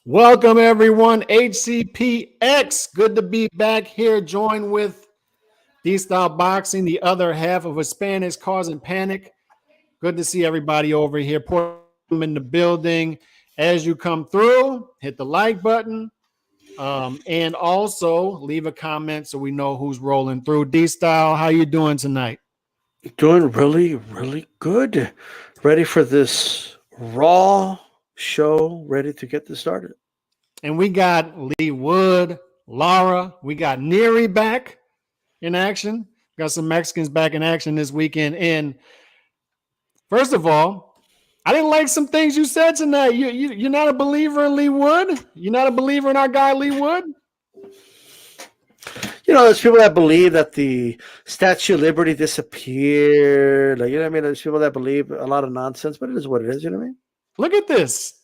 Welcome, everyone. HCPX. Good to be back here, joined with D-Style Boxing, the other half of Hispanics Causing Panic. Good to see everybody over here. Put them in the building. As you come through, hit the like button. And also leave a comment so we know who's rolling through. D-Style, how you doing tonight? Doing really, really good. Ready for this raw show, ready to get this started. And we got Leigh Wood, Lara. We got Neary back in action. Got some Mexicans back in action this weekend. And first of all, I didn't like some things you said tonight. You're not a believer in Leigh Wood? You're not a believer in our guy Leigh Wood? There's people that believe that the Statue of Liberty disappeared. Like, what I mean? There's people that believe a lot of nonsense, but it is what it is. You know what I mean? Look at this.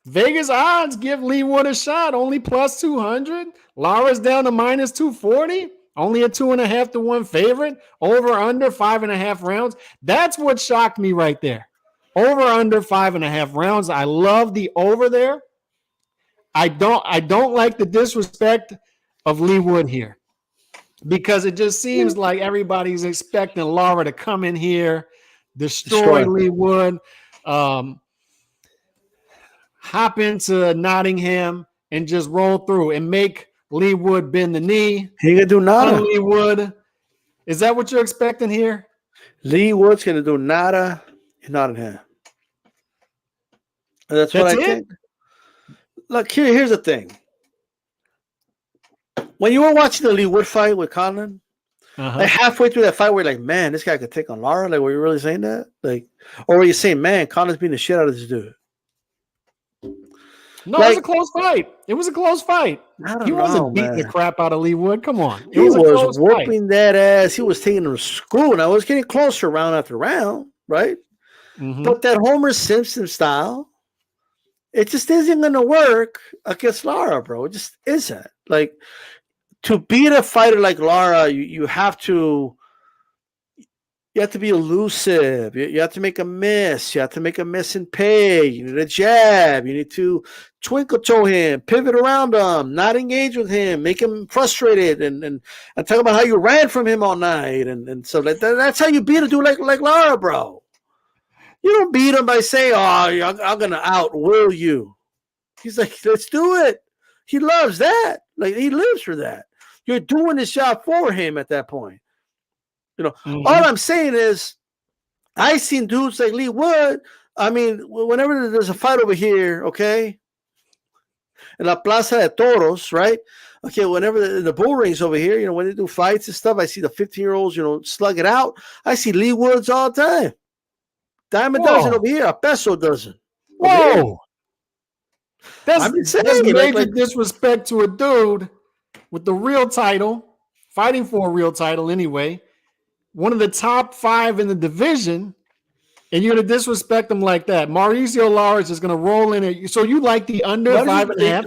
Vegas odds give Leigh Wood a shot, only plus 200. Lara's down to minus 240, only a 2.5 to 1 favorite. Over under 5.5 rounds. That's what shocked me right there. Over under 5.5 rounds. I love the over there. I don't like the disrespect of Leigh Wood here, because it just seems like everybody's expecting Lara to come in here, destroy Leigh Wood, hop into Nottingham and just roll through and make Leigh Wood bend the knee. He gonna do nada. Leigh Wood. Is that what you're expecting here? Leigh Wood's gonna do nada in Nottingham. That's what I think. Look, here's the thing. When you were watching the Leigh Wood fight with Conlan, like halfway through that fight, we're like, man, this guy could take on Lara. Like, were you really saying that? Like, or were you saying, man, Conlan's beating the shit out of this dude? No, it was a close fight. It was a close fight. He wasn't beating the crap out of Leigh Wood. Come on. He was whooping that ass. He was taking him to school. And I was getting closer round after round, right? Mm-hmm. But that Homer Simpson style, it just isn't going to work against Lara, bro. It just isn't. Like, to beat a fighter like Lara, you have to be elusive. You have to make a miss. You have to make a miss and pay. You need a jab. You need to twinkle toe him, pivot around him, not engage with him, make him frustrated, and talk about how you ran from him all night. And so that's how you beat a dude like Lara, bro. You don't beat him by saying, oh, I'm going to out-will you. He's like, let's do it. He loves that. Like, he lives for that. You're doing this job for him at that point. All I'm saying is, I seen dudes like Leigh Wood. I mean, whenever there's a fight over here, okay, in La Plaza de Toros, right? Okay, whenever the bull rings over here, when they do fights and stuff, I see the 15-year-olds, slug it out. I see Leigh Woods all the time. Dime a dozen over here, a peso dozen. Whoa. That's major disrespect to a dude with the real title, fighting for a real title anyway. One of the top 5 in the division, and you're going to disrespect them like that. Mauricio Lara is just going to roll in it. So you like the under 5.5?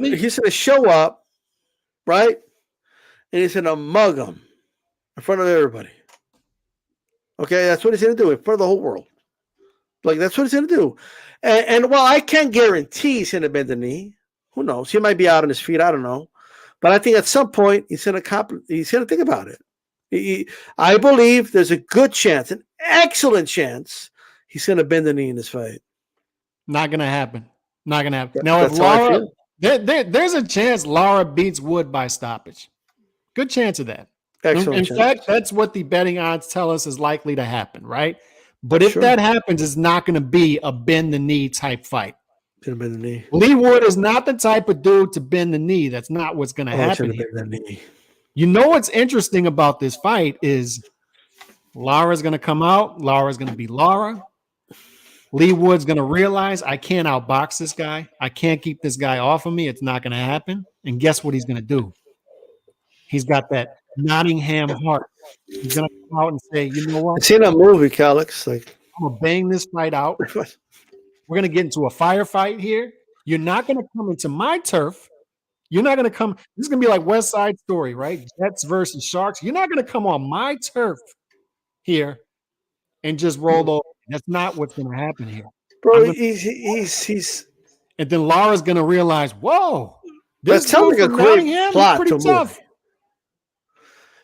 He's going to show up, right? And he's going to mug him in front of everybody. Okay, that's what he's going to do in front of the whole world. Like, that's what he's going to do. And while I can't guarantee he's going to bend the knee, who knows? He might be out on his feet. I don't know. But I think at some point he's going to think about it. I believe there's a good chance, an excellent chance, he's going to bend the knee in this fight. Not going to happen. Not going to happen. Now, if Lara, there's a chance Lara beats Wood by stoppage. Good chance of that. In fact, that's what the betting odds tell us is likely to happen, right? But if that happens, it's not going to be a bend the knee type fight. Bend the knee. Leigh Wood is not the type of dude to bend the knee. That's not what's going to happen here. Bend the knee. You know what's interesting about this fight is Lara's going to come out. Lara's going to be Lara. Leigh Wood's going to realize I can't outbox this guy. I can't keep this guy off of me. It's not going to happen. And guess what he's going to do? He's got that Nottingham heart. He's going to come out and say, you know what? I've seen a movie, Calix. Like, I'm going to bang this fight out. We're going to get into a firefight here. You're not going to come into my turf. You're not going to come. This is going to be like West Side Story, right? Jets versus Sharks. You're not going to come on my turf here and just roll over. That's not what's going to happen here. Bro, he's And then Lara's going to realize, whoa, That this sounds dude like a from great Nottingham, he's plot pretty to a movie. tough.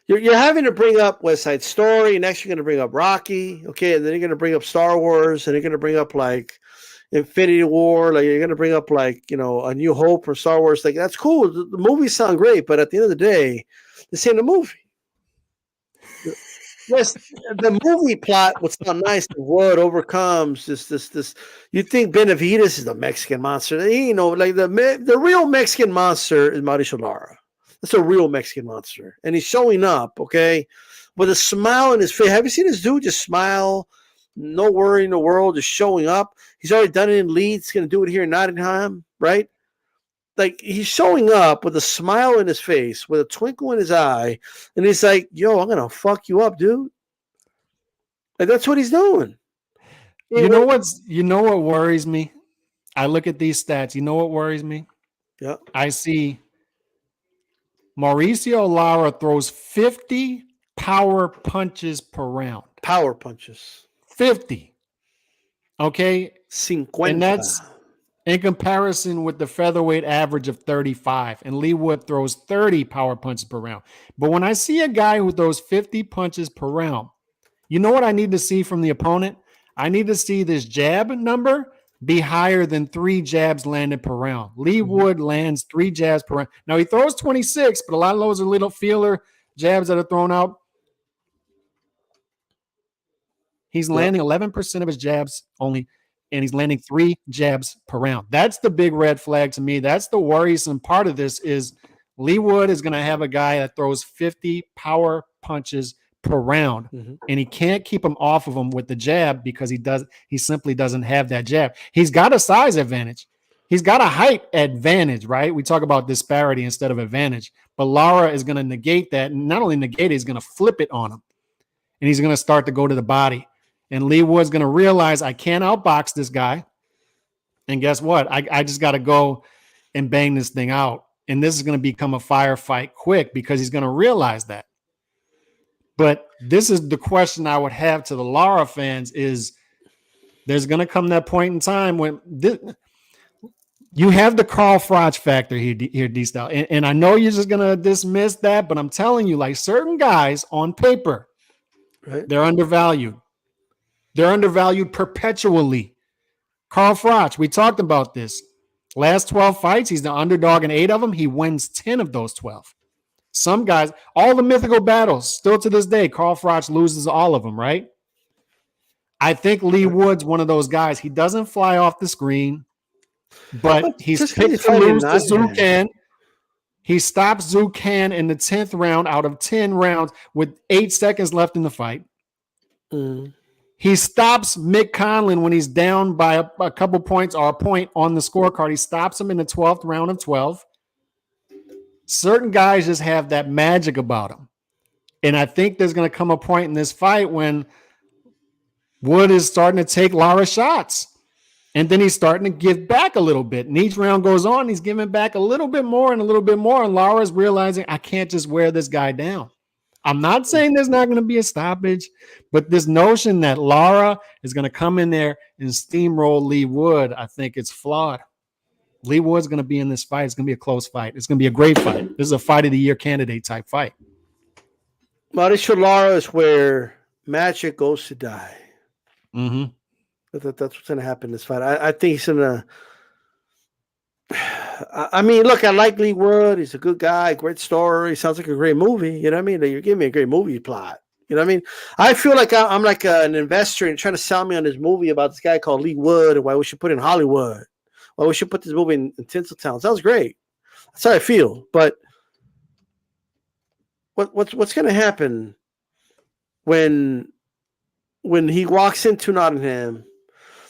You're having to bring up West Side Story. Next, you're going to bring up Rocky. Okay. And then you're going to bring up Star Wars. And you're going to bring up like Infinity War. Like you're going to bring up like, A New Hope or Star Wars. Like that's cool. The movies sound great. But at the end of the day, this ain't a movie. Yes, the movie plot would sound nice. What overcomes this? You think Benavides is the Mexican monster? Like the real Mexican monster is Mauricio Lara. That's a real Mexican monster, and he's showing up, okay, with a smile on his face. Have you seen this dude just smile, no worry in the world, just showing up? He's already done it in Leeds. He's going to do it here in Nottingham, right? Like he's showing up with a smile in his face, with a twinkle in his eye, and he's like, "Yo, I'm gonna fuck you up, dude." Like that's what he's doing. You know what worries me? I look at these stats. You know what worries me? Yeah. I see Mauricio Lara throws 50 power punches per round. Power punches. 50. Okay. 50. And that's in comparison with the featherweight average of 35. And Leigh Wood throws 30 power punches per round. But when I see a guy who throws 50 punches per round, you know what I need to see from the opponent? I need to see this jab number be higher than 3 jabs landed per round. Leigh Wood lands 3 jabs per round. Now, he throws 26, but a lot of those are little feeler jabs that are thrown out. He's landing 11% of his jabs only, and he's landing 3 jabs per round. That's the big red flag to me. That's the worrisome part of this is Leigh Wood is going to have a guy that throws 50 power punches per round, and he can't keep him off of him with the jab because he simply doesn't have that jab. He's got a size advantage. He's got a height advantage, right? We talk about disparity instead of advantage, but Lara is going to negate that, and not only negate it, he's going to flip it on him, and he's going to start to go to the body. And Leigh Wood's going to realize I can't outbox this guy, and guess what? I just got to go and bang this thing out, and this is going to become a firefight quick because he's going to realize that. But this is the question I would have to the Lara fans is there's going to come that point in time when you have the Carl Froch factor here, D-Style. And I know you're just going to dismiss that, but I'm telling you, like certain guys on paper, right? They're undervalued. They're undervalued perpetually. Carl Froch, we talked about this. Last 12 fights, he's the underdog in 8 of them. He wins 10 of those 12. Some guys, all the mythical battles, still to this day, Carl Froch loses all of them, right? I think Leigh Wood's one of those guys. He doesn't fly off the screen, but he's picked to lose to Zucan. He stops Zucan in the 10th round out of 10 rounds with 8 seconds left in the fight. He stops Mick Conlon when he's down by a couple points or a point on the scorecard. He stops him in the 12th round of 12. Certain guys just have that magic about them. And I think there's going to come a point in this fight when Wood is starting to take Lara shots. And then he's starting to give back a little bit. And each round goes on, he's giving back a little bit more and a little bit more. And Lara's realizing, I can't just wear this guy down. I'm not saying there's not going to be a stoppage, but this notion that Lara is going to come in there and steamroll Leigh Wood, I think it's flawed. Leigh Wood's going to be in this fight. It's going to be a close fight. It's going to be a great fight. This is a fight of the year candidate type fight. Mauricio Lara is where magic goes to die. That's what's going to happen in this fight. I think he's going to. I mean, look, I like Leigh Wood. He's a good guy, great story. Sounds like a great movie. You know what I mean? You're giving me a great movie plot. You know what I mean? I feel like I'm like an investor and trying to sell me on this movie about this guy called Leigh Wood and why we should put it in Hollywood. Why we should put this movie in Tinseltown. Sounds great. That's how I feel. But what's going to happen when he walks into Nottingham,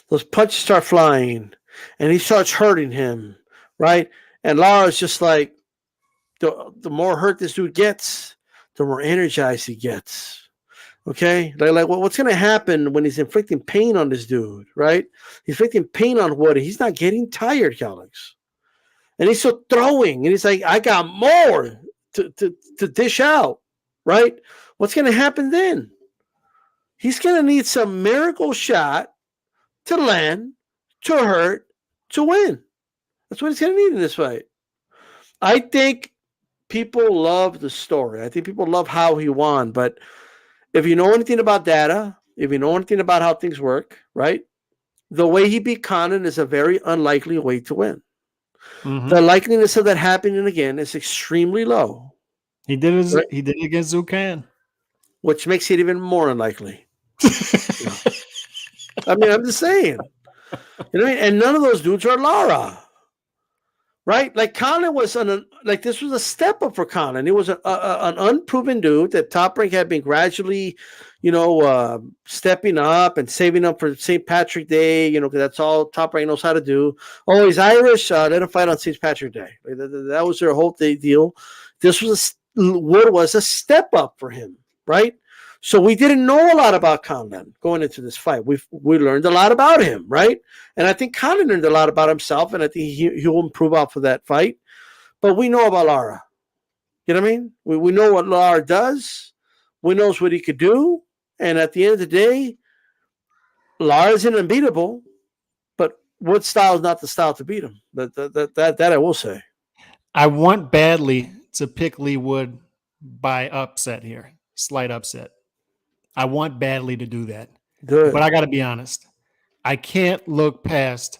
those punches start flying, and he starts hurting him, right? And Lara's just like, the more hurt this dude gets, the more energized he gets. Okay? Like what's going to happen when he's inflicting pain on this dude, right? He's inflicting pain on Woody. He's not getting tired, Alex. And he's still throwing. And he's like, I got more to dish out, right? What's going to happen then? He's going to need some miracle shot to land, to hurt, to win. That's what he's going to need in this fight. I think people love the story. I think people love how he won. But if you know anything about data, if you know anything about how things work, right, the way he beat Condon is a very unlikely way to win. The likeliness of that happening again is extremely low. He did it. Right? He did it against Zucan, which makes it even more unlikely. I mean, I'm just saying. You know what I mean? And none of those dudes are Lara, right? Like Condon was this was a step up for Condon. It was an unproven dude that Top Rank had been gradually, stepping up and saving up for St. Patrick's Day. Because that's all Top Rank knows how to do. Oh, he's Irish. Let him fight on St. Patrick's Day. That was their whole deal. This was a step up for him, right? So we didn't know a lot about Condon going into this fight. We learned a lot about him, right? And I think Condon learned a lot about himself, and I think he will improve out for that fight. But we know about Lara. You know what I mean? We know what Lara does. We know what he could do. And at the end of the day, Lara's unbeatable. But Wood's style is not the style to beat him. That I will say. I want badly to pick Leigh Wood by upset here. Slight upset. I want badly to do that. Good. But I got to be honest. I can't look past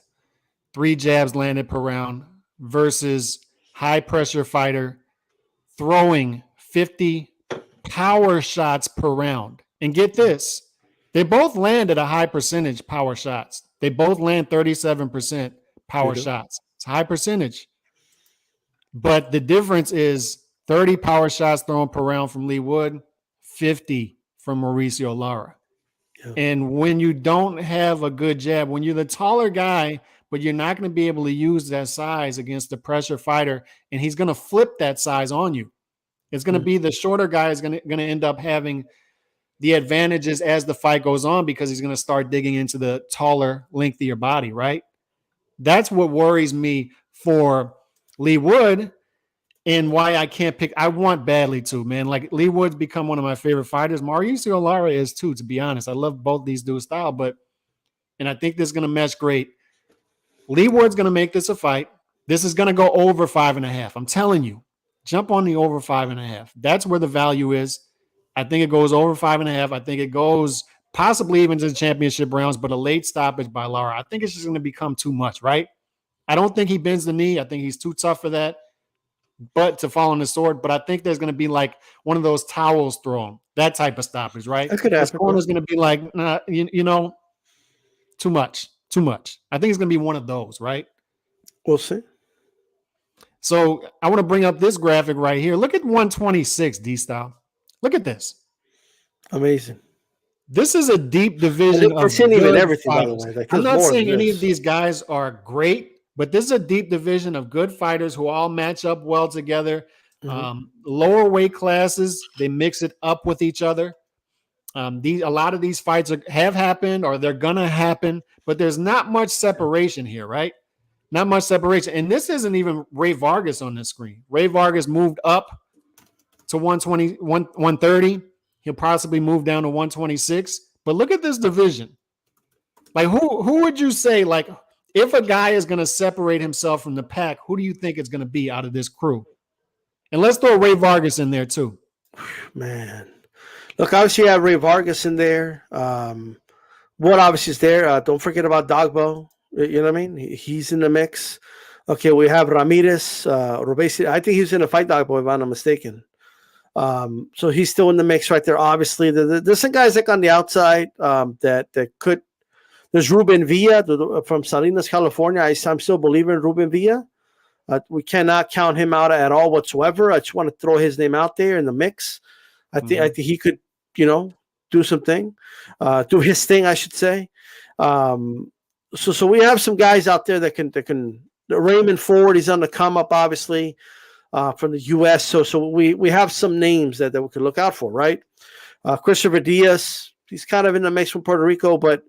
3 jabs landed per round versus high-pressure fighter throwing 50 power shots per round. And get this. They both land at a high percentage power shots. They both land 37% power shots. It's a high percentage. But the difference is 30 power shots thrown per round from Leigh Wood, 50 from Mauricio Lara. Yeah. And when you don't have a good jab, when you're the taller guy, but you're not going to be able to use that size against the pressure fighter, and he's going to flip that size on you. It's going to be the shorter guy is going to end up having the advantages as the fight goes on because he's going to start digging into the taller, lengthier body, right? That's what worries me for Leigh Wood and why I can't pick. I want badly to, man. Like Leigh Wood's become one of my favorite fighters. Mauricio Lara is too, to be honest. I love both these dudes' style, and I think this is going to mesh great. Leigh Wood's going to make this a fight. This is going to go over 5.5. I'm telling you, jump on the over 5.5. That's where the value is. I think it goes over 5.5. I think it goes possibly even to the championship rounds, but a late stoppage by Lara. I think it's just going to become too much, right? I don't think he bends the knee. I think he's too tough for that. But to fall on the sword, but I think there's going to be like one of those towels thrown, that type of stoppage, right? This corner's going to be like, nah, too much. I think it's going to be one of those, right? We'll see. So I want to bring up this graphic right here. Look at 126, D-Style. Look at this. Amazing. This is a deep division of even everything, by the way. Like, I'm not saying any of these guys are great, but this is a deep division of good fighters who all match up well together. Lower weight classes, they mix it up with each other. A lot of these fights have happened or they're going to happen, but there's not much separation here, right? Not much separation. And this isn't even Ray Vargas on the screen. Ray Vargas moved up to 120, 130. He'll possibly move down to 126. But look at this division. Like, who would you say, like, if a guy is going to separate himself from the pack, who do you think it's going to be out of this crew? And let's throw Ray Vargas in there, too. Man. Look, obviously, you have Ray Vargas in there. What obviously is there. Don't forget about Dogbo. You know what I mean? He's in the mix. Okay, we have Ramirez. Robesi. I think he's in a fight Dogbo, if I'm not mistaken. So he's still in the mix right there. Obviously, there's some guys like on the outside that could. There's Ruben Villa from Salinas, California. I'm still believing in Ruben Villa. We cannot count him out at all whatsoever. I just want to throw his name out there in the mix. I think he could, do something, do his thing, I should say. So we have some guys out there that can. Raymond Ford, he's on the come up, obviously, from the U.S. So we have some names that we can look out for, right? Christopher Diaz, he's kind of in the mix from Puerto Rico, but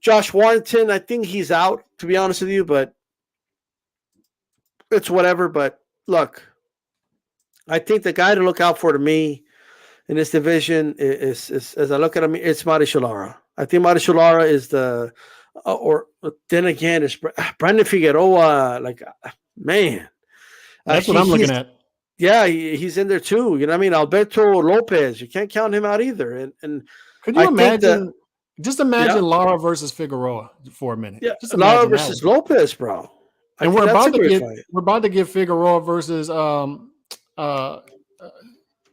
Josh Warrington, I think he's out, to be honest with you, but it's whatever. But look, I think the guy to look out for to me in this division is as I look at him, it's Mauricio Lara. I think Mauricio Lara is the Or then again, it's Brandon Figueroa. Like, man, That's what I'm looking at. Yeah, he's in there too. You know what I mean? Alberto Lopez. You can't count him out either. And could you imagine? Just imagine yeah. Lara versus Figueroa for a minute. Yeah, just Lara versus Lopez, bro. And we're about to get Figueroa versus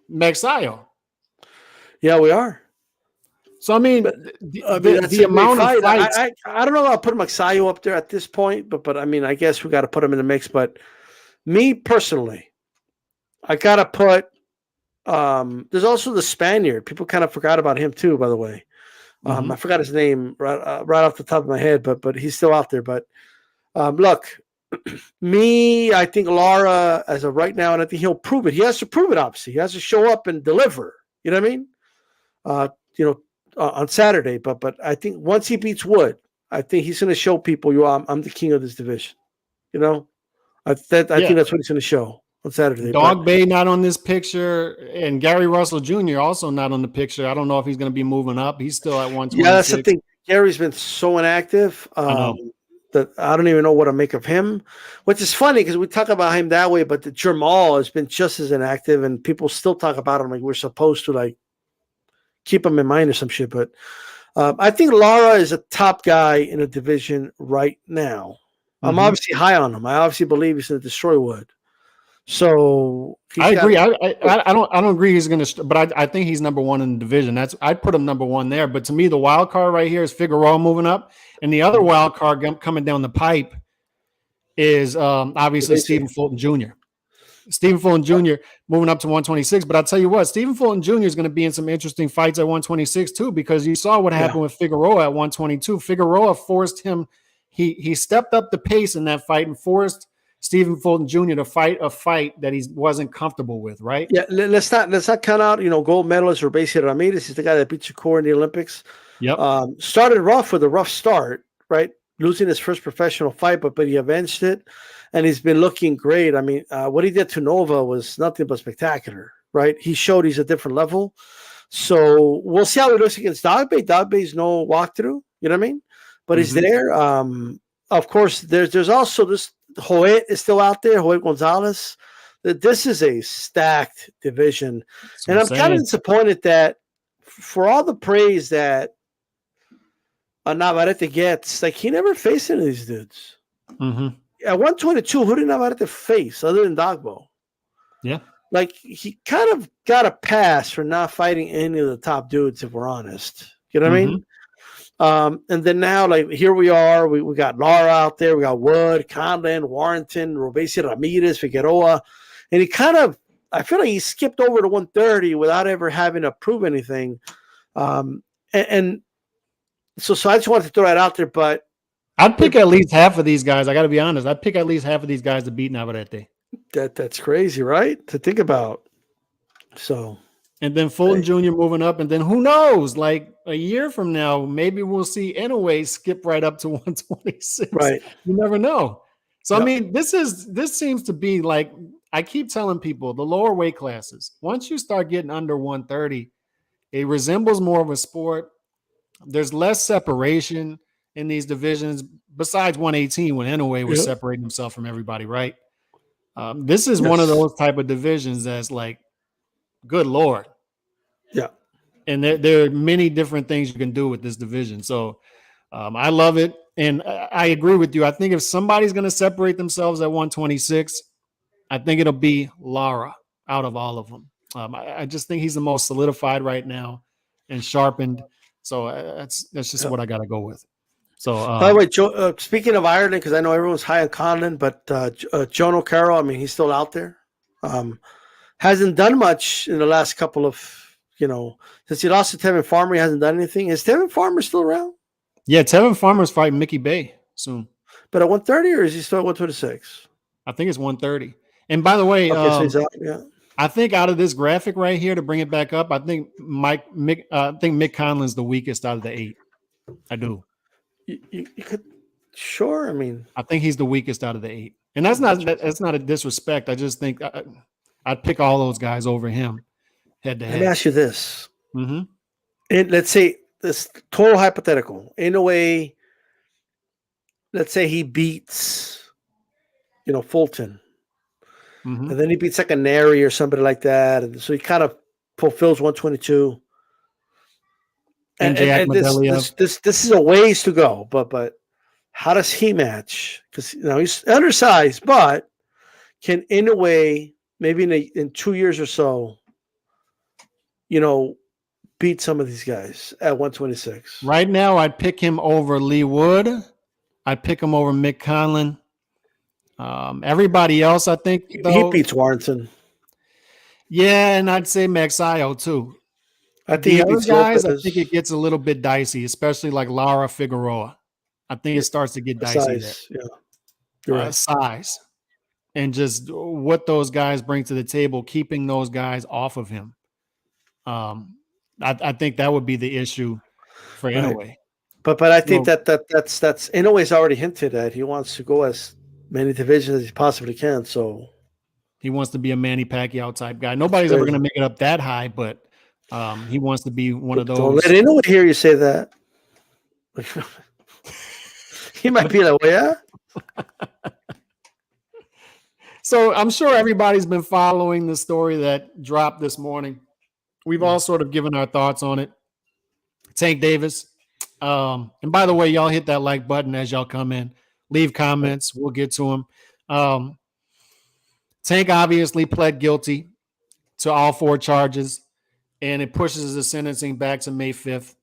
Magsayo. Yeah, we are. So I mean, the amount of fights. I don't know if I'll put Magsayo up there at this point, but I mean, I guess we got to put him in the mix. But me personally, I gotta put. There's also the Spaniard. People kind of forgot about him too, by the way. I forgot his name right off the top of my head, but he's still out there. But look, I think Lara as of right now, and I think he'll prove it. He has to prove it. Obviously, he has to show up and deliver. You know what I mean? On Saturday. But I think once he beats Wood, I think he's going to show people, I'm the king of this division. You know, I think that's what he's going to show on Saturday. Dog Bay not on this picture, and Gary Russell Jr. also not on the picture. I don't know if he's going to be moving up. He's still at 126. Yeah, that's the thing. Gary's been so inactive that I don't even know what to make of him, which is funny because we talk about him that way, but the Jamal has been just as inactive, and people still talk about him like we're supposed to like keep him in mind or some shit. But I think Lara is a top guy in the division right now. I'm obviously high on him. I obviously believe he's going to destroy Wood. So I agree. I don't agree he's going to, but I think he's number one in the division. I'd put him number one there. But to me, the wild card right here is Figueroa moving up, and the other wild card coming down the pipe is obviously Stephen Fulton Jr. Stephen Fulton Jr. moving up to 126. But I'll tell you what, Stephen Fulton Jr. is going to be in some interesting fights at 126 too, because you saw what happened with Figueroa at 122. Figueroa forced him. He stepped up the pace in that fight and forced Stephen Fulton Jr. to fight a fight that he wasn't comfortable with, right? Yeah, let's not count out, gold medalist Robeisy Ramirez. He's the guy that beat Shakur in the Olympics. Yep. Started rough with a rough start, right? Losing his first professional fight, but he avenged it, and he's been looking great. I mean, what he did to Nova was nothing but spectacular, right? He showed he's a different level. So we'll see how he looks against Dogbe. Dogbe's no walkthrough, you know what I mean? But he's there. Of course, there's also this. Hoyt is still out there, Hoyt Gonzalez. This is a stacked division. And I'm kind of disappointed that for all the praise that Navarrete gets, like he never faced any of these dudes. At 122, who did Navarrete face other than Dogbo? Yeah. Like he kind of got a pass for not fighting any of the top dudes, if we're honest. You know what I mean? And then now, like here we are, we got Lara out there, we got Wood, Conlon, Warrington, Robeisy Ramirez, Figueroa, and I feel like he skipped over to 130 without ever having to prove anything. And so I just wanted to throw that out there, but I'd pick at least half of these guys. I got to be honest. I'd pick at least half of these guys to beat Navarrete. That's crazy, right? To think about. So. And then Fulton Jr. moving up, and then who knows? Like a year from now, maybe we'll see Inoue skip right up to 126. Right. You never know. So I mean, this seems to be like I keep telling people the lower weight classes. Once you start getting under 130, it resembles more of a sport. There's less separation in these divisions. Besides 118, when Inoue was separating himself from everybody, right? This is one of those type of divisions that's like. Good Lord. Yeah. And there are many different things you can do with this division. So I love it. And I agree with you. I think if somebody's going to separate themselves at 126, I think it'll be Lara out of all of them. I just think he's the most solidified right now and sharpened. So that's just what I got to go with. So, by the way, Joe, speaking of Ireland, because I know everyone's high on Conlon, but John O'Carroll, I mean, he's still out there. Hasn't done much in the last couple of, since he lost to Tevin Farmer, he hasn't done anything. Is Tevin Farmer still around? Yeah, Tevin Farmer's fighting Mickey Bay soon. But at 130, or is he still at 126? I think it's 130. And by the way, so he's out, I think out of this graphic right here, to bring it back up, I think Mick Conlon's the weakest out of the 8. I do. You could, sure. I mean, I think he's the weakest out of the 8, and that's not a disrespect. I just think I'd pick all those guys over him head to head. Let me ask you this. And let's say this total hypothetical. In a way, let's say he beats, Fulton, Mm-hmm. and then he beats like a Neri or somebody like that, and so he kind of fulfills 122. And And this is a ways to go, but how does he match? Because he's undersized, but can in a way maybe in 2 years or so, beat some of these guys at 126. Right now, I'd pick him over Leigh Wood. I'd pick him over Mick Conlon. Everybody else, I think, though, he beats Warrington. Yeah, and I'd say Maxio too. I think The he other beats guys, Lopez. I think it gets a little bit dicey, especially like Lara Figueroa. I think it starts to get dicey size, there. Yeah, you're right. Size and just what those guys bring to the table, keeping those guys off of him. I think that would be the issue for Inoue. Right. But I think that's Inoue's already hinted at he wants to go as many divisions as he possibly can. So he wants to be a Manny Pacquiao type guy. Nobody's ever going to make it up that high, but he wants to be one of those. Don't let Inoue hear you say that. He might be like, well, yeah. So I'm sure everybody's been following the story that dropped this morning. We've all sort of given our thoughts on it. Tank Davis. And by the way, y'all hit that like button as y'all come in. Leave comments. We'll get to them. Tank obviously pled guilty to all 4 charges, and it pushes the sentencing back to May 5th.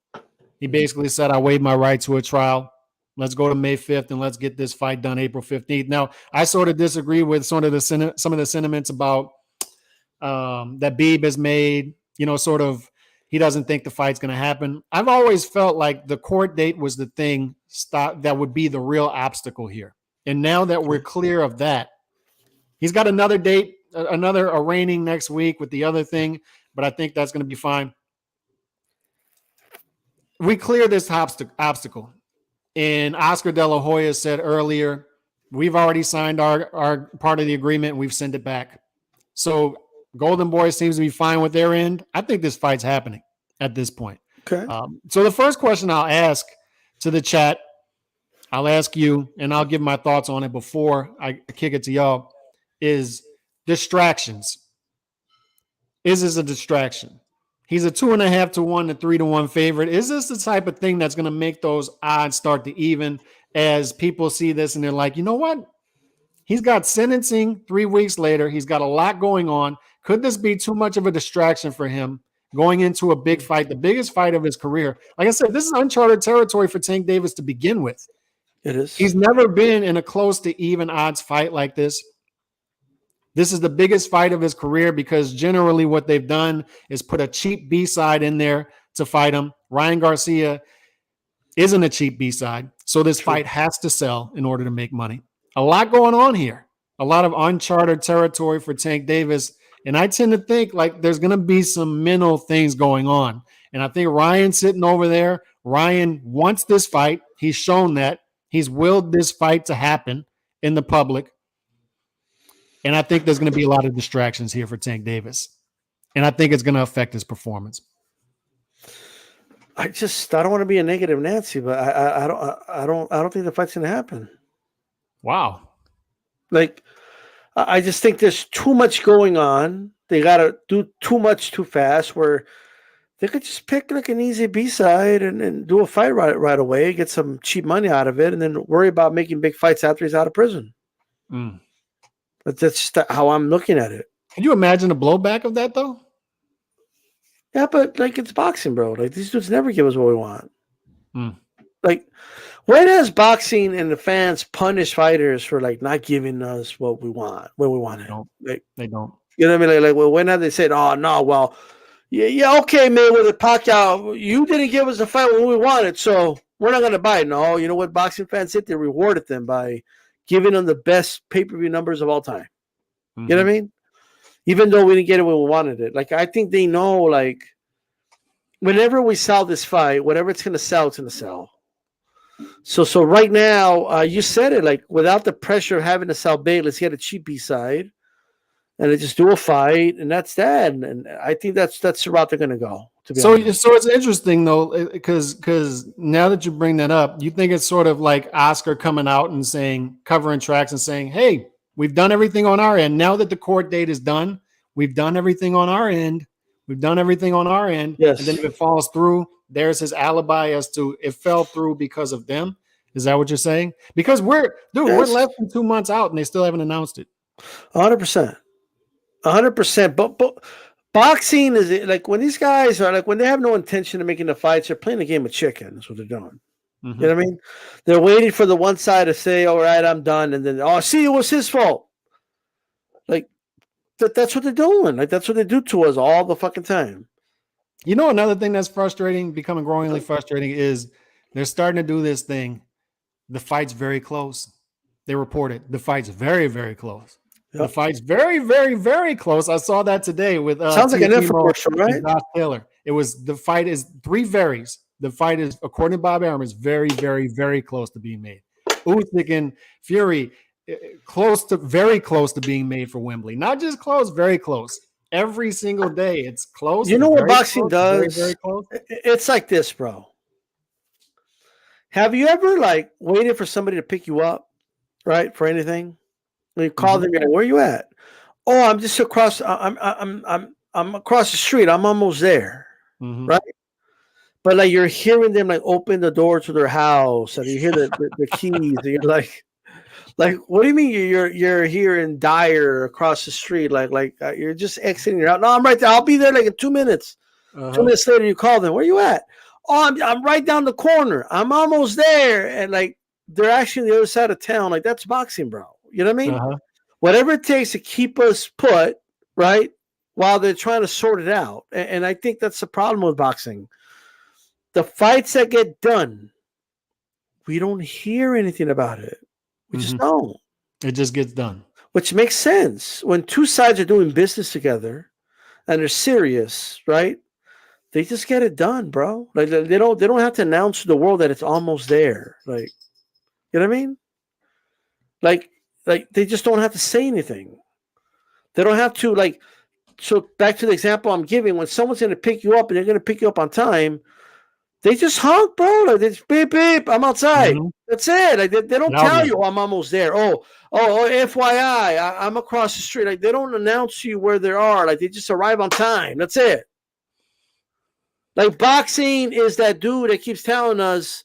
He basically said, I waived my right to a trial. Let's go to May 5th and let's get this fight done April 15th. Now, I sort of disagree with some of the sentiments about that Beeb has made, sort of he doesn't think the fight's going to happen. I've always felt like the court date was the thing that would be the real obstacle here. And now that we're clear of that, he's got another date, another arraigning next week with the other thing, but I think that's going to be fine. We clear this obstacle. And Oscar De La Hoya said earlier, we've already signed our part of the agreement. We've sent it back. So Golden Boy seems to be fine with their end. I think this fight's happening at this point. Okay. So the first question I'll ask to the chat, I'll ask you, and I'll give my thoughts on it before I kick it to y'all, is distractions. Is this a distraction? He's a 2.5 to 1 to 3 to 1 favorite. Is this the type of thing that's going to make those odds start to even as people see this and they're like, you know what? He's got sentencing 3 weeks later. He's got a lot going on. Could this be too much of a distraction for him going into a big fight, the biggest fight of his career? Like I said, this is uncharted territory for Tank Davis to begin with. It is. He's never been in a close to even odds fight like this. This is the biggest fight of his career because generally what they've done is put a cheap B-side in there to fight him. Ryan Garcia isn't a cheap B-side, so this fight has to sell in order to make money. A lot going on here. A lot of uncharted territory for Tank Davis, and I tend to think like there's going to be some mental things going on. And I think Ryan's sitting over there. Ryan wants this fight. He's shown that. He's willed this fight to happen in the public. And I think there's going to be a lot of distractions here for Tank Davis. And I think it's going to affect his performance. I don't want to be a negative Nancy, but I don't think the fight's going to happen. Wow. Like, I just think there's too much going on. They got to do too much too fast where they could just pick like an easy B-side and do a fight right away, get some cheap money out of it, and then worry about making big fights after he's out of prison. That's just how I'm looking at it. Can you imagine a blowback of that, though? Yeah, but like it's boxing, bro. Like these dudes never give us what we want. Like, when has boxing and the fans punish fighters for like not giving us what we want, when we want it? They don't. You know what I mean? Like when have they said, "Oh no, well, yeah, okay, man, with the Pacquiao, you didn't give us the fight when we wanted, so we're not gonna buy it." No, you know what boxing fans did? They rewarded them by giving them the best pay-per-view numbers of all time. You know what I mean? Even though we didn't get it when we wanted it. Like, I think they know, like, whenever we sell this fight, whatever it's going to sell, it's going to sell. So right now, you said it, like, without the pressure of having to sell big, let's get a cheap B-side. and they just do a fight, and that's that. And I think that's the route they're going to go. To be So honest. it's interesting though, because now that you bring that up, you think it's sort of like Oscar coming out and saying, covering tracks and saying, "Hey, we've done everything on our end. Now that the court date is done, we've done everything on our end. We've done everything on our end." Yes. And then if it falls through, there's his alibi as to it fell through because of them. Is that what you're saying? Because we're less than 2 months out and they still haven't announced it. 100%. 100%. But boxing is like when these guys are like when they have no intention of making the fights, they're playing a game of chicken. That's what they're doing. You know what I mean? They're waiting for the one side to say, "All right, I'm done," and then, "Oh, see, it was his fault." Like that's what they're doing. Like that's what they do to us all the fucking time. You know, another thing that's frustrating, becoming growingly frustrating, is they're starting to do this thing. The fight's very close. They reported the fight's very, very close. Yep. The fight's very, very, very close. I saw that today with sounds like an infomercial, right? Josh Taylor. It was the fight is three varies. The fight is, according to Bob Arum, is very, very, very close to being made. Usyk and Fury, very close to being made for Wembley. Not just close, very close. Every single day, it's close. You know what boxing does? Very, very close. It's like this, bro. Have you ever like waited for somebody to pick you up, right, for anything? When you call them, you're like, "Where are you at?" "Oh, I'm just across. I'm across the street. I'm almost there." Right? But like you're hearing them like open the door to their house, and you hear the keys, and you're like, what do you mean you're here in Dyer across the street? Like you're just exiting your house. "No, I'm right there. I'll be there like in 2 minutes." 2 minutes later, you call them. "Where you at?" "Oh, I'm right down the corner. I'm almost there." And like they're actually on the other side of town. Like that's boxing, bro. You know what I mean? Whatever it takes to keep us put, right, while they're trying to sort it out. And I think that's the problem with boxing. The fights that get done, we don't hear anything about it. We just don't. It just gets done. Which makes sense. When two sides are doing business together and they're serious, right? They just get it done, bro. Like they don't have to announce to the world that it's almost there. Like, you know what I mean? Like they just don't have to say anything. They don't have to like. So back to the example I'm giving, when someone's going to pick you up and they're going to pick you up on time, they just honk, bro. Like they just beep beep. I'm outside. That's it. Like they don't tell you, "Oh, I'm almost there." Oh, FYI, I'm across the street. Like they don't announce to you where they are. Like they just arrive on time. That's it. Like boxing is that dude that keeps telling us,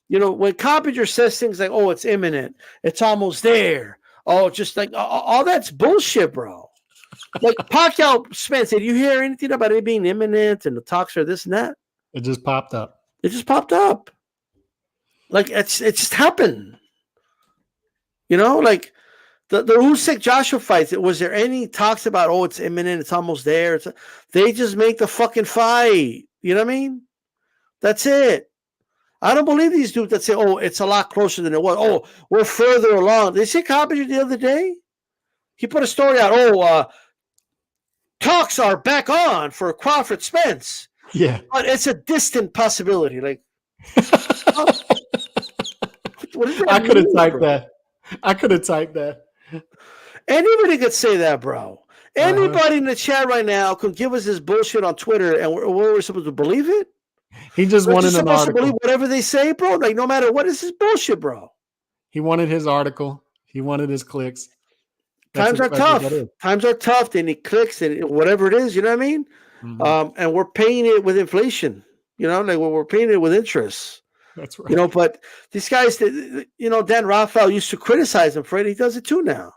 you know, when Coppinger says things like, "Oh, it's imminent. It's almost there." Oh, just like all that's bullshit, bro. Like Pacquiao Spence, did you hear anything about it being imminent and the talks are this and that? It just popped up. Like it just happened. You know, like the Usyk Joshua fights. Was there any talks about, "Oh, it's imminent, it's almost there"? They just make the fucking fight. You know what I mean? That's it. I don't believe these dudes that say, "Oh, it's a lot closer than it was." "Oh, we're further along." They see Coppinger the other day. He put a story out. "Oh, talks are back on for Crawford Spence." Yeah, but it's a distant possibility. Like, I could have typed that. Anybody could say that, bro. Anybody in the chat right now could give us this bullshit on Twitter, and we're supposed to believe it. He just wanted an article. To believe whatever they say, bro. Like no matter what, is this bullshit, bro. He wanted his article. He wanted his clicks. Times are tough. They need clicks and whatever it is. You know what I mean? And we're paying it with inflation. You know, like we're paying it with interest. That's right. You know, but these guys, you know, Dan Raphael used to criticize him for it. He does it too now.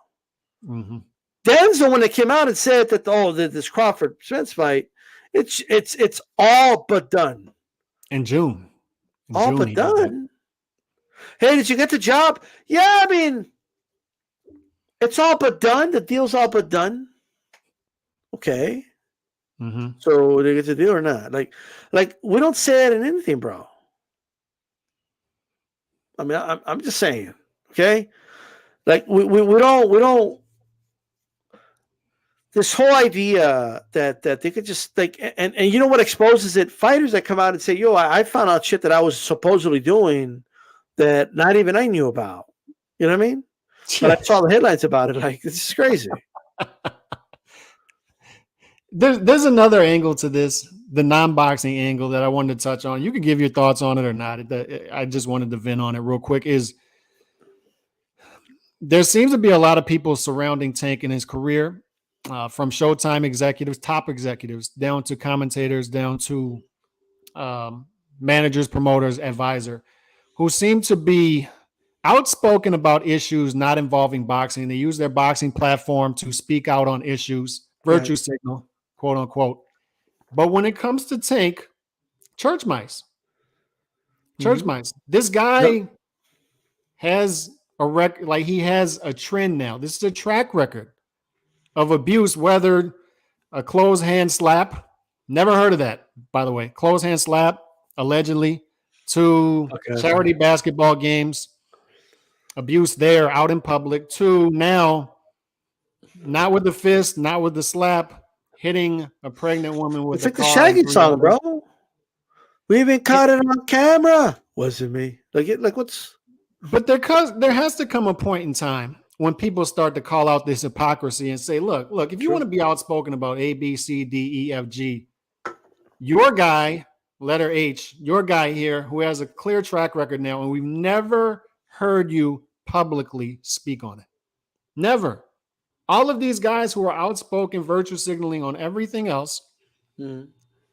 Dan's the one that came out and said that this Crawford Spence fight, it's all but done. In June. All but done. Hey, did you get the job? Yeah, I mean, it's all but done. The deal's all but done. Okay. So they get the deal or not? Like we don't say it in anything, bro. I mean, I'm just saying, okay? Like we don't. This whole idea that they could just like and you know what exposes it? Fighters that come out and say, "Yo, I found out shit that I was supposedly doing that not even I knew about." You know what I mean? But I saw the headlines about it. Like, this is crazy. there's another angle to this, the non-boxing angle that I wanted to touch on. You can give your thoughts on it or not. I just wanted to vent on it real quick. Is there seems to be a lot of people surrounding Tank in his career, from Showtime executives, top executives, down to commentators, down to managers, promoters, advisor, who seem to be outspoken about issues not involving boxing. They use their boxing platform to speak out on issues, virtue signal, quote unquote. But when it comes to Tank, church mice. This guy has a record, like he has a trend now. This is a track record of abuse, whether a closed hand slap, never heard of that, by the way, closed hand slap, allegedly, to charity basketball games, abuse there out in public, to now, not with the fist, not with the slap, hitting a pregnant woman with it's like the Shaggy song, bro. We even caught it on camera. Wasn't me. Like what's? But there has to come a point in time when people start to call out this hypocrisy and say, look, if you want to be outspoken about A, B, C, D, E, F, G, your guy, letter H, your guy here who has a clear track record now, and we've never heard you publicly speak on it. Never. All of these guys who are outspoken, virtue signaling on everything else,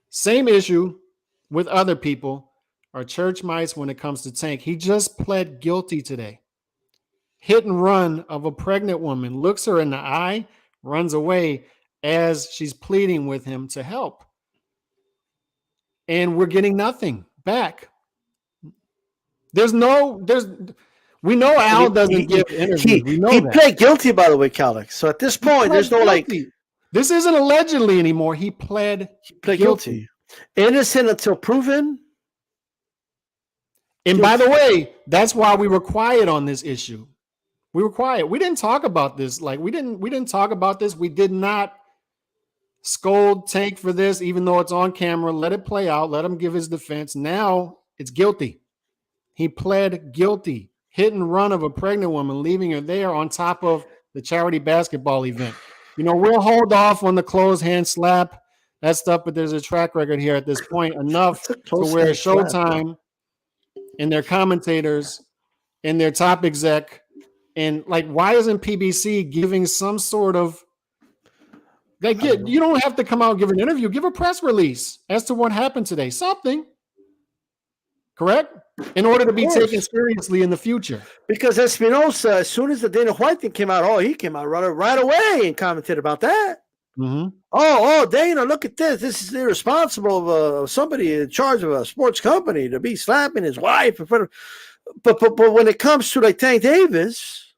same issue with other people, are church mice when it comes to Tank. He just pled guilty today. Hit and run of a pregnant woman, looks her in the eye, runs away as she's pleading with him to help. And we're getting nothing back. We know Al doesn't give interviews. We know he that. pled guilty, by the way, Calix. So at this point, there's no guilty. This isn't allegedly anymore. He pled guilty. Innocent until proven. And by the way, that's why we were quiet on this issue. We were quiet. We didn't talk about this. We didn't talk about this. We did not scold Tank for this, even though it's on camera. Let it play out. Let him give his defense. Now it's guilty. He pled guilty. Hit and run of a pregnant woman, leaving her there on top of the charity basketball event. We'll hold off on the closed hand slap, that stuff, but there's a track record here at this point enough to where Showtime and their commentators and their top exec, and why isn't PBC giving some sort of you don't have to come out and give an interview, give a press release as to what happened today, something, correct, in order to be taken seriously in the future. Because Espinosa, as soon as the Dana White thing came out, he came out right away and commented about that. Dana, look at this. This is irresponsible of somebody in charge of a sports company to be slapping his wife in front of. But when it comes to Tank Davis,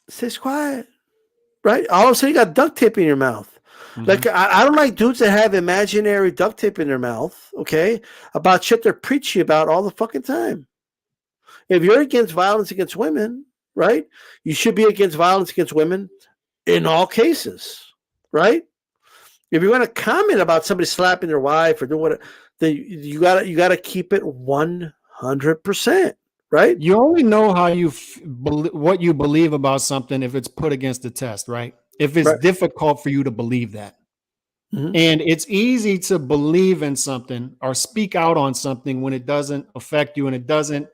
stays quiet, right? All of a sudden, you got duct tape in your mouth. I don't like dudes that have imaginary duct tape in their mouth, okay, about shit they're preaching about all the fucking time. If you're against violence against women, right, you should be against violence against women in all cases, right? If you're going to comment about somebody slapping their wife or doing what, then you gotta keep it 100%, right? You only know how what you believe about something if it's put against the test, right? If it's difficult for you to believe that. And it's easy to believe in something or speak out on something when it doesn't affect you and it doesn't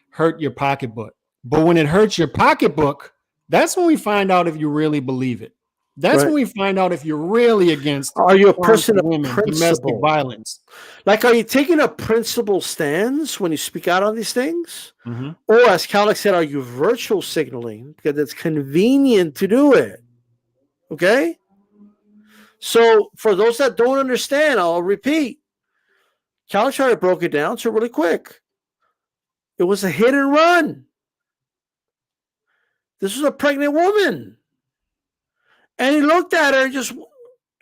hurt your pocketbook. But when it hurts your pocketbook, that's when we find out if you really believe it. That's when we find out if you're really against. Are you a person of women, domestic violence? Are you taking a principled stance when you speak out on these things? Or as Calix said, are you virtual signaling because it's convenient to do it? Okay? So for those that don't understand, I'll repeat. Calix broke it down so really quick. It was a hit and run. This was a pregnant woman. And he looked at her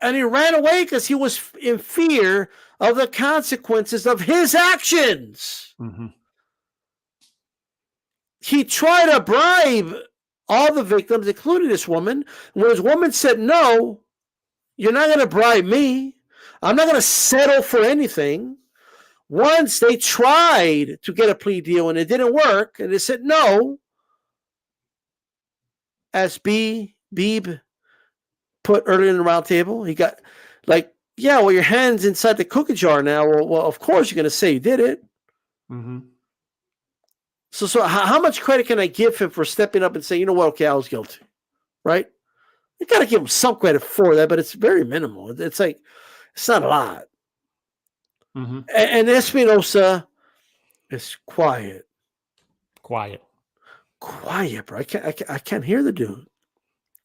and he ran away because he was in fear of the consequences of his actions. He tried to bribe all the victims, including this woman. When his woman said, no, you're not going to bribe me. I'm not going to settle for anything. Once they tried to get a plea deal and it didn't work, and they said no, as B Beeb put earlier in the round table? He got like, yeah, well, your hand's inside the cookie jar now. Well, of course you're going to say you did it. Mm-hmm. So how much credit can I give him for stepping up and saying, you know what, okay, I was guilty, right? You got to give him some credit for that, but it's very minimal. It's like, it's not a lot. Mm-hmm. And Espinosa is quiet. Quiet, bro. I can't hear the dude.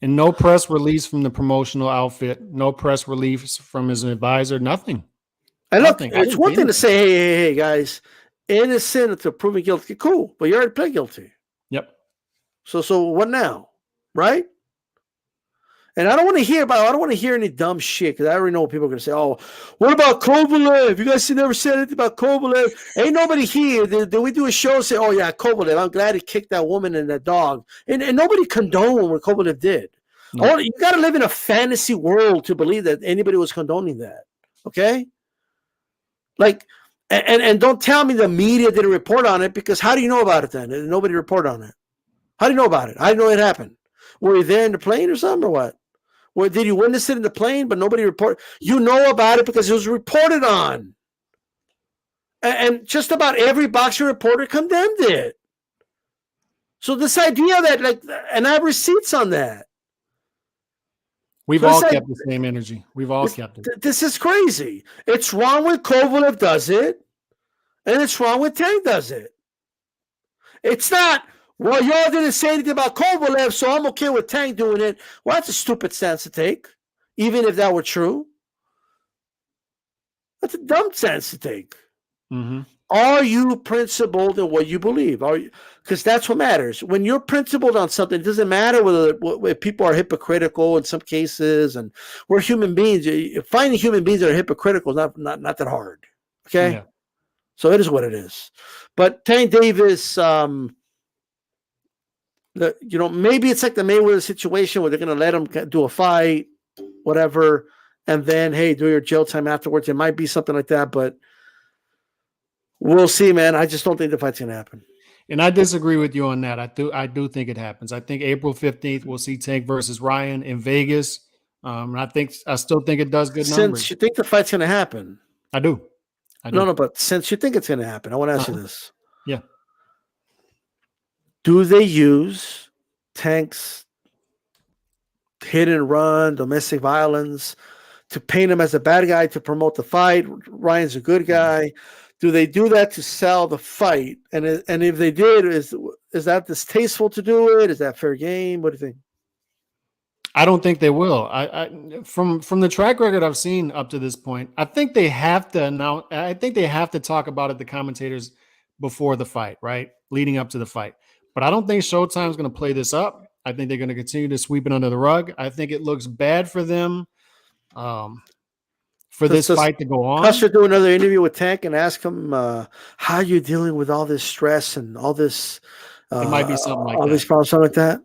And no press release from the promotional outfit. No press release from his advisor. Nothing. And look, it's one thing to say, hey, guys, innocent until proven guilty. Cool, but you already pled guilty. Yep. So what now, right? And I don't want to hear any dumb shit because I already know what people are going to say. Oh, what about Kovalev? You guys never said anything about Kovalev. Ain't nobody here. Did we do a show and say, oh, yeah, Kovalev, I'm glad he kicked that woman and that dog. And nobody condoned what Kovalev did. No. You got to live in a fantasy world to believe that anybody was condoning that. Okay? Like, and don't tell me the media didn't report on it, because how do you know about it then? Nobody reported on it. How do you know about it? How do you know it happened? Were you there in the plane or something, or what? Or did you witness it in the plane, but nobody reported? You know about it because it was reported on. And just about every boxing reporter condemned it. So this idea that, like, and I have receipts on that. We've all kept the same energy. We've all kept it. This is crazy. It's wrong when Kovalev does it, and it's wrong when Tank does it. It's not, well, y'all didn't say anything about Kovalev, so I'm okay with Tank doing it. Well, that's a stupid stance to take, even if that were true. That's a dumb stance to take. Mm-hmm. Are you principled in what you believe? Because that's what matters. When you're principled on something, it doesn't matter whether people are hypocritical in some cases, and we're human beings. Finding human beings that are hypocritical is not that hard. Okay? Yeah. So it is what it is. But Tank Davis, maybe it's like the Mayweather situation where they're going to let him do a fight, whatever, and then, hey, do your jail time afterwards. It might be something like that, but we'll see, man. I just don't think the fight's going to happen. And I disagree with you on that. I do think it happens. I think April 15th we'll see Tank versus Ryan in Vegas. And I still think it does good numbers. Since you think the fight's going to happen. I do. No, but since you think it's going to happen, I want to ask you this. Yeah. Do they use Tank's hit and run, domestic violence to paint him as a bad guy to promote the fight? Ryan's a good guy. Do they do that to sell the fight? And if they did, is that distasteful to do it? Is that fair game? What do you think? I don't think they will. I from the track record I've seen up to this point, I think they have to announce. I think they have to talk about it, the commentators, before the fight, right, leading up to the fight. But I don't think Showtime's going to play this up. I think they're going to continue to sweep it under the rug. I think it looks bad for them. For this fight to go on. Plus, do another interview with Tank and ask him how are you dealing with all this stress and all this. It might be something like all that. These problems, something like that.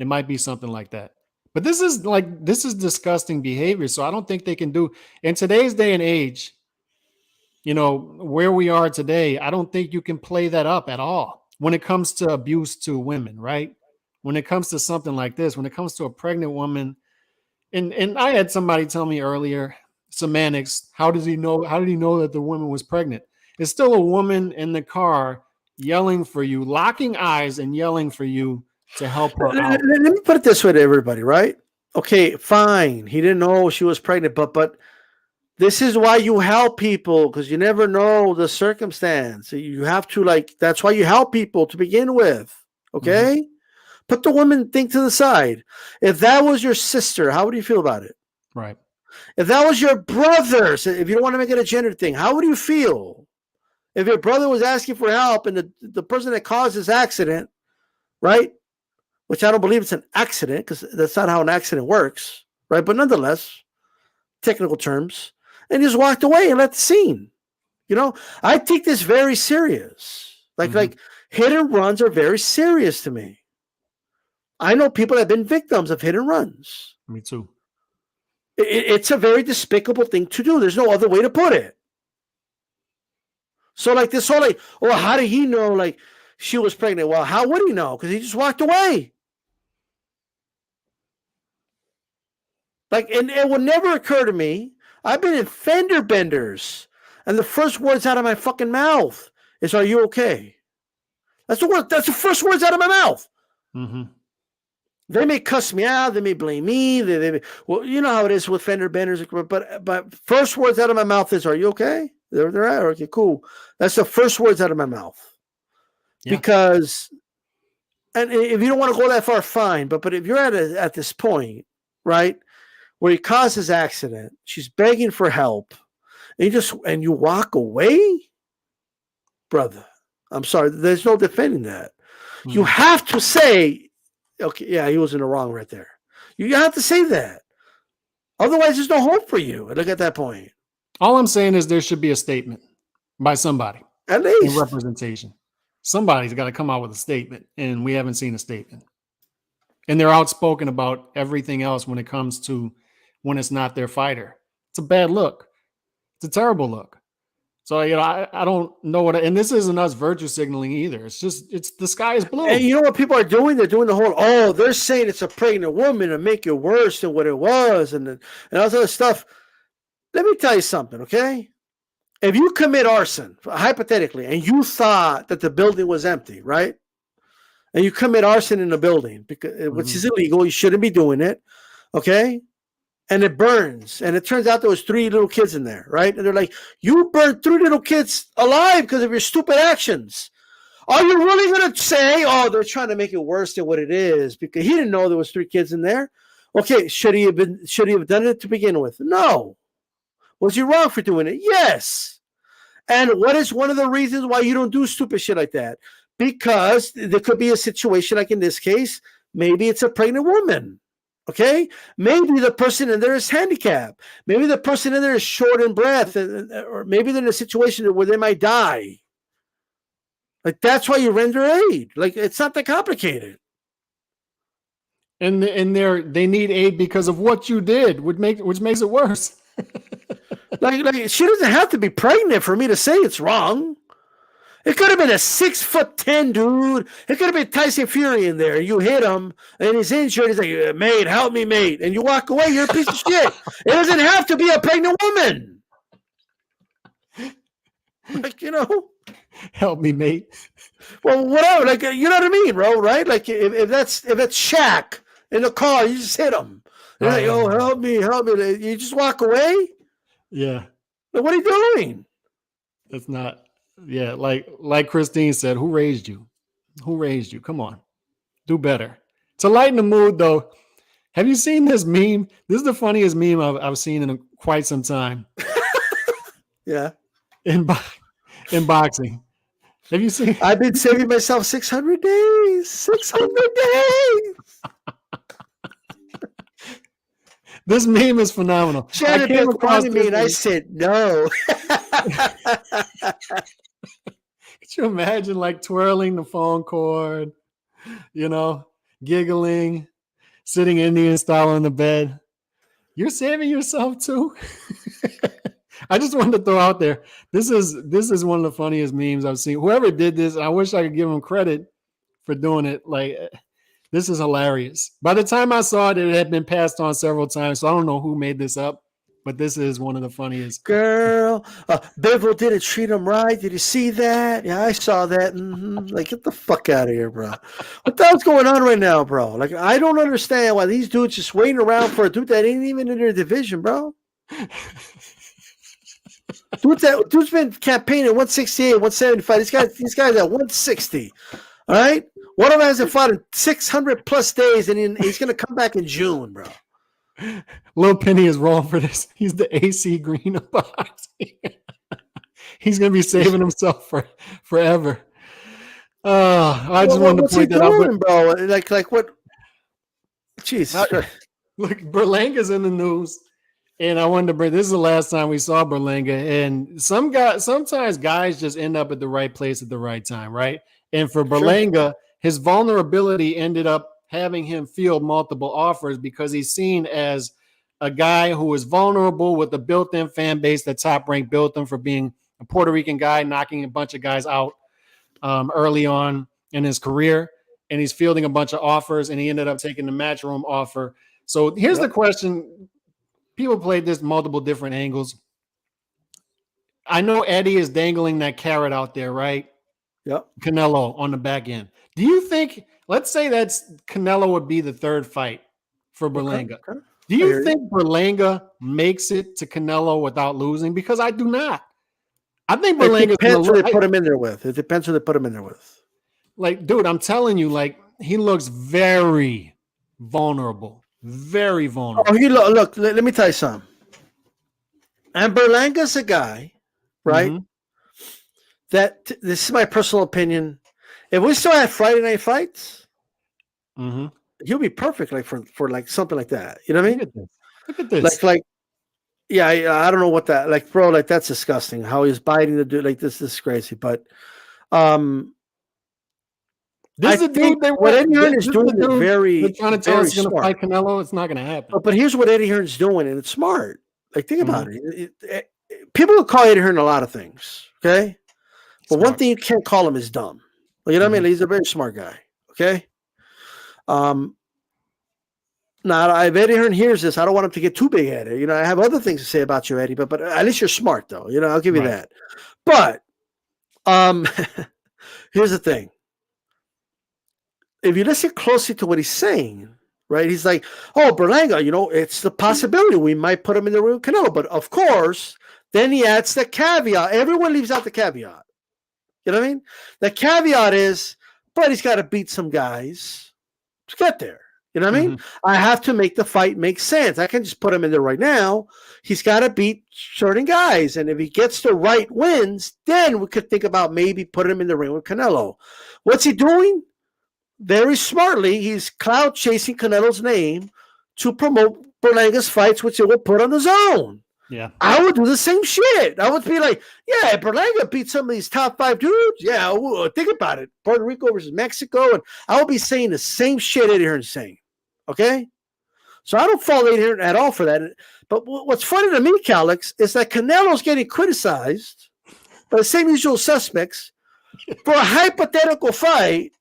It might be something like that. But this is disgusting behavior. So I don't think they can do in today's day and age. Where we are today, I don't think you can play that up at all when it comes to abuse to women, right? When it comes to something like this, when it comes to a pregnant woman, and I had somebody tell me earlier. Semantics. How did he know that the woman was pregnant? It's still a woman in the car yelling for you, locking eyes and yelling for you to help her out. Let me put it this way to everybody, right? Okay, fine. He didn't know she was pregnant, but this is why you help people, because you never know the circumstance. You have to, that's why you help people to begin with. Okay? Mm-hmm. Put the woman thing to the side. If that was your sister, how would you feel about it? Right. If that was your brother, so if you don't want to make it a gender thing, how would you feel? If your brother was asking for help and the person that caused this accident, right? Which I don't believe it's an accident, because that's not how an accident works, right? But nonetheless, technical terms, and he just walked away and left the scene. I take this very serious. Like hit and runs are very serious to me. I know people that have been victims of hit and runs. Me too. It's a very despicable thing to do. There's no other way to put it. So this whole how did he know she was pregnant? Well, how would he know? Because he just walked away. Like, and it would never occur to me. I've been in fender benders, and the first words out of my fucking mouth is, "Are you okay?" That's the word. That's the first words out of my mouth. Mm-hmm. They may cuss me out. They may blame me. Well, you know how it is with fender benders. But first words out of my mouth is, "Are you okay?" They're at. Okay, cool. That's the first words out of my mouth. Yeah. Because, and if you don't want to go that far, fine. But if you're at this point, right, where he caused his accident, she's begging for help, and you walk away, brother. I'm sorry. There's no defending that. Mm-hmm. You have to say, okay, yeah, he was in the wrong right there. You have to say that. Otherwise, there's no hope for you. Look at that point. All I'm saying is there should be a statement by somebody. At least. In representation. Somebody's got to come out with a statement, and we haven't seen a statement. And they're outspoken about everything else when it comes to when it's not their fighter. It's a bad look. It's a terrible look. So, I don't know and this isn't us virtue signaling either. It's just, the sky is blue. And you know what people are doing? They're doing the whole, they're saying it's a pregnant woman to make it worse than what it was and all this other stuff. Let me tell you something, okay? If you commit arson, hypothetically, and you thought that the building was empty, right? And you commit arson in the building, which is illegal, you shouldn't be doing it, okay? And it burns, and it turns out there was 3 little kids in there, right? And they're like, you burned 3 little kids alive because of your stupid actions. Are you really going to say, they're trying to make it worse than what it is because he didn't know there was 3 kids in there? Okay, should he have done it to begin with? No. Was he wrong for doing it? Yes. And what is one of the reasons why you don't do stupid shit like that? Because there could be a situation like in this case, maybe it's a pregnant woman. Okay, maybe the person in there is handicapped. Maybe the person in there is short in breath, or maybe they're in a situation where they might die. Like that's why you render aid. Like it's not that complicated. And they need aid because of what you did, which makes it worse. like she doesn't have to be pregnant for me to say it's wrong. It could have been a 6'10" dude. It could have been Tyson Fury in there. You hit him, and he's injured. He's like, "Mate, help me, mate." And you walk away. You're a piece of shit. It doesn't have to be a pregnant woman. Like, help me, mate. Well, whatever. Like, you know what I mean, bro? Right? Like, if that's Shaq in the car, you just hit him. You're like, help me. You just walk away. Yeah. Like, what are you doing? It's not. Yeah, like Christine said, who raised you? Who raised you? Come on. Do better. To lighten the mood, though, have you seen this meme? This is the funniest meme I've seen in quite some time. Yeah. In boxing. Have you seen? I've been saving myself 600 days. 600 days. This meme is phenomenal. Shannon came across me and I said no. Could you imagine like twirling the phone cord, giggling, sitting Indian style on the bed? You're saving yourself too. I just wanted to throw out there. This is one of the funniest memes I've seen. Whoever did this, I wish I could give him credit for doing it. Like, this is hilarious. By the time I saw it, it had been passed on several times, so I don't know who made this up. But this is one of the funniest. Girl, Bivol didn't treat him right. Did you see that? Yeah, I saw that. Mm-hmm. Like, get the fuck out of here, bro. What the hell's going on right now, bro? Like, I don't understand why these dudes just waiting around for a dude that ain't even in their division, bro. Dude's been campaigning at 168, 175. These guys at 160. All right? One of them hasn't fought in 600 plus days, and he's going to come back in June, bro. Lil Penny is wrong for this. He's the AC Green of boxing. He's going to be saving himself forever. I just wanted to point that out, bro. Like what? Jeez. Look, Berlanga's in the news, and I wanted to bring. This is the last time we saw Berlanga, and sometimes guys just end up at the right place at the right time, right? And for Berlanga, his vulnerability ended up having him field multiple offers because he's seen as a guy who is vulnerable with a built-in fan base that Top Rank built him for being a Puerto Rican guy, knocking a bunch of guys out early on in his career. And he's fielding a bunch of offers, and he ended up taking the Matchroom offer. So here's the question people played this multiple different angles. I know Eddie is dangling that carrot out there, right? Yep. Canelo on the back end. Do you think, let's say that's Canelo would be the third fight for Berlanga. Okay. Do you think Berlanga makes it to Canelo without losing? Because I do not. I think Berlanga's It depends who they put him in there with. It depends who they put him in there with. Like, dude, I'm telling you, like, he looks very vulnerable. Very vulnerable. Oh, look, let me tell you something. And Berlanga's a guy, right? Mm-hmm. That this is my personal opinion. If we still had Friday night fights, he'll be perfect, like for like something like that. You know what I mean? Look at this. Like, yeah, I don't know what that, like, bro, like that's disgusting. How he's biting the dude, like this is crazy. But this is the dude that what Eddie Hearn is doing is very, trying to tell us he's going to fight Canelo. It's not going to happen. But here's what Eddie Hearn's doing, and it's smart. Like, think about it. People will call Eddie Hearn a lot of things, okay? But one thing you can't call him is dumb. You know what I mean? He's a very smart guy, okay? Now, if Eddie Hearn hears this, I don't want him to get too big at it. You know, I have other things to say about you, Eddie, but at least you're smart, though. You know, I'll give you that. But here's the thing. If you listen closely to what he's saying, right? He's like, oh, Berlanga, you know, it's the possibility we might put him in the ring with Canelo. But of course, then he adds the caveat. Everyone leaves out the caveat. You know what I mean? The caveat is, but he's got to beat some guys to get there. You know what I mean? I have to make the fight make sense. I can just put him in there right now. He's got to beat certain guys. And if he gets the right wins, then we could think about maybe putting him in the ring with Canelo. What's he doing? Very smartly, he's cloud chasing Canelo's name to promote Berlanga's fights, which he will put on the zone. Yeah, I would do the same shit. I would be like, yeah, Berlanga beat some of these top 5 dudes. Yeah, think about it. Puerto Rico versus Mexico. And I would be saying the same shit Eddie Hearn's saying. Okay? So I don't fault Eddie Hearn at all for that. But what's funny to me, Calix, is that Canelo's getting criticized by the same usual suspects for a hypothetical fight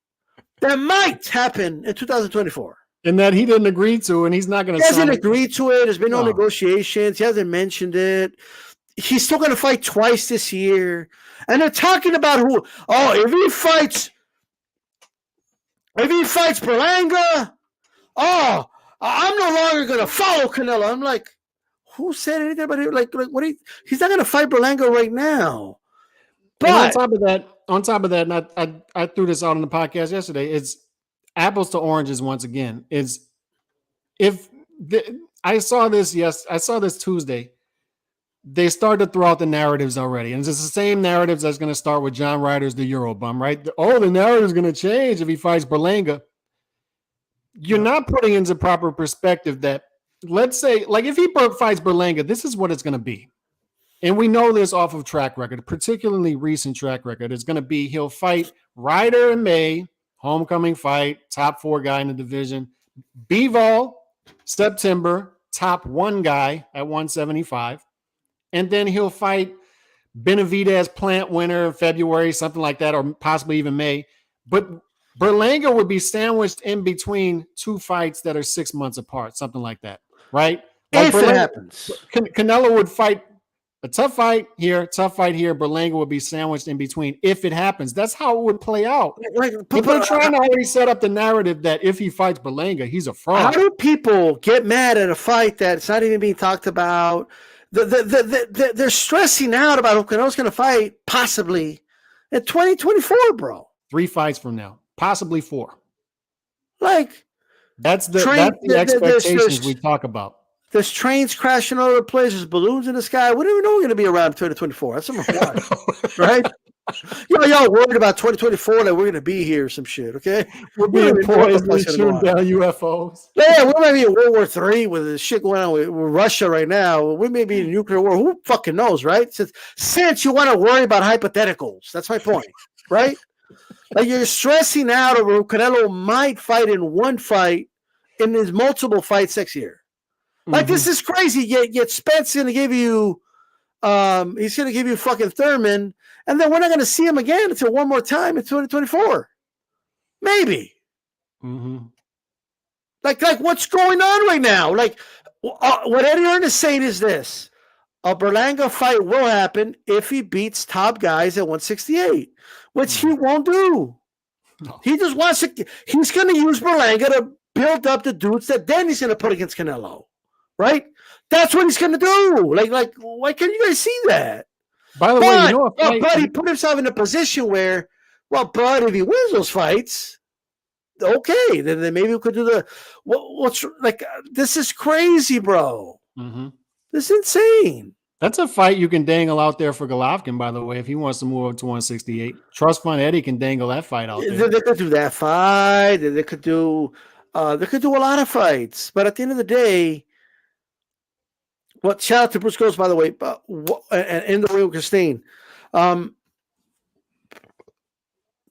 that might happen in 2024. And that he didn't agree to, and he's not going to. He hasn't agreed to it. There's been no negotiations. He hasn't mentioned it. He's still going to fight twice this year. And they're talking about who. Oh, if he fights Berlanga, oh, I'm no longer going to follow Canelo. I'm like, who said anything about it? Like what? He's not going to fight Berlanga right now. But and on top of that, and I threw this out on the podcast yesterday. It's apples to oranges once again. I saw this Tuesday. They started to throw out the narratives already, and it's the same narratives that's going to start with John Ryder's the Eurobum, right? The narrative is going to change if he fights Berlanga. You're not putting into proper perspective that, let's say, like if he fights Berlanga, this is what it's going to be. And we know this off of track record, particularly recent track record. It's going to be he'll fight Ryder in May, homecoming fight, top 4 guy in the division. Bivol, September, top 1 guy at 175. And then he'll fight Benavidez, plant winner in February, something like that, or possibly even May. But Berlanga would be sandwiched in between 2 fights that are 6 months apart, something like that, right? Like if it happens. Canelo would fight a tough fight here. Berlanga would be sandwiched in between if it happens. That's how it would play out. But they're trying to already set up the narrative that if he fights Berlanga, he's a fraud. How do people get mad at a fight that's not even being talked about? They're stressing out about who Canelo's going to fight possibly in 2024, bro. 3 fights from now, possibly 4. Like that's the expectations we talk about. There's trains crashing all over the place. There's balloons in the sky. We don't even know we're going to be around 2024. That's number 1, right? Y'all worried about 2024 that we're going to be here or some shit, okay? We're being poised and shooting down UFOs. Yeah, we might be in World War III with the shit going on with Russia right now. We may be in a nuclear war. Who fucking knows, right? Since you want to worry about hypotheticals. That's my point, right? Like you're stressing out over Canelo might fight in 1 fight in his multiple fights next year. Like this is crazy. Yet Spence going to give you, he's going to give you fucking Thurman, and then we're not going to see him again until one more time in 2024, maybe. Like what's going on right now? Like What Eddie Hearn is saying is this: a Berlanga fight will happen if he beats top guys at 168, which he won't do. No. He just wants to. He's going to use Berlanga to build up the dudes that then he's going to put against Canelo, right? That's what he's going to do. Like, why can't you guys see that? By the way, you know, but he put himself in a position where, but if he wins those fights, okay, then maybe we could do the. What's like? This is crazy, bro. Mm-hmm. This is insane. That's a fight you can dangle out there for Golovkin, by the way, if he wants to move up to 168. Trust Fund Eddie can dangle that fight out there. They could do that fight. They could do a lot of fights. But at the end of the day, shout out to Bruce Gross, by the way, and in the ring with Christine.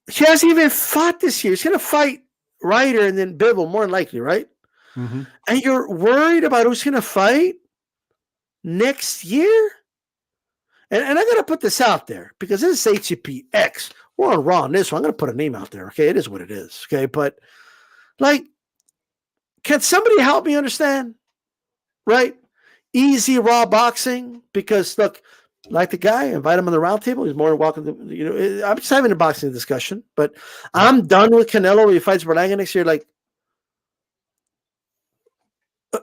She hasn't even fought this year. She's going to fight Ryder and then Bivol, more than likely, right? Mm-hmm. And you're worried about who's going to fight next year? And I got to put this out there because this is HCPX. We're on Raw on this one. I'm going to put a name out there, okay? It is what it is, okay? But, like, can somebody help me understand? Right? Easy Raw boxing? Because, look, like the guy, invite him on the round table. He's more than welcome to, I'm just having a boxing discussion, but I'm done with Canelo when he fights Berlanga next year. Like,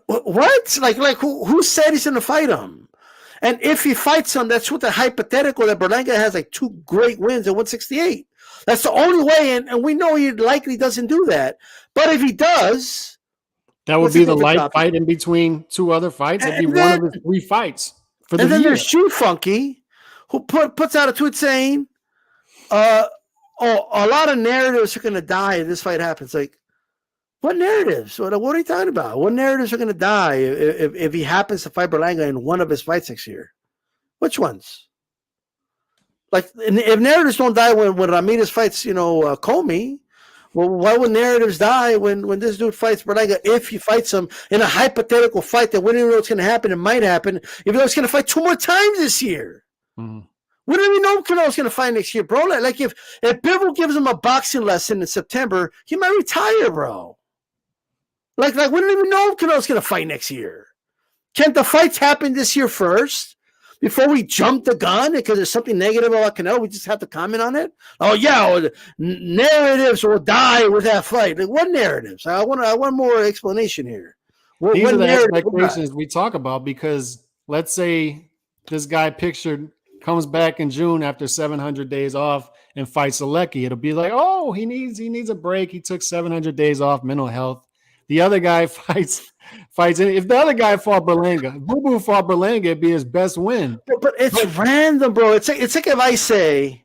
what? Like who said he's going to fight him? And if he fights him, that's with the hypothetical that Berlanga has like 2 great wins at 168. That's the only way, and we know he likely doesn't do that. But if he does, that would be the light fight in between 2 other fights. It'd be one of his 3 fights. And then there's G Funky, who puts out a tweet saying, a lot of narratives are going to die if this fight happens. Like, what narratives? What are you talking about? What narratives are going to die if he happens to fight Berlanga in one of his fights next year? Which ones? Like, if narratives don't die when Ramirez fights, Comey, well, why would narratives die when this dude fights Berlanga if he fights him in a hypothetical fight that we don't even know what's going to happen? It might happen. Even though he's going to fight 2 more times this year. Mm-hmm. We don't even know if Canelo's going to fight next year, bro. Like, if Bivol gives him a boxing lesson in September, he might retire, bro. Like we don't even know if Canelo's going to fight next year. Can the fights happen this year first before we jump the gun because there's something negative about Canelo? We just have to comment on it. Oh yeah, narratives will die with that fight. Like, what narratives? I want more explanation here. These are the expectations we talk about because let's say this guy pictured comes back in June after 700 days off and fights Alecki. It'll be like, oh, he needs a break. He took 700 days off, mental health. The other guy fights. If the other guy fought Berlanga, Boo Boo fought Berlanga, it'd be his best win. But it's random, bro. It's like if I say,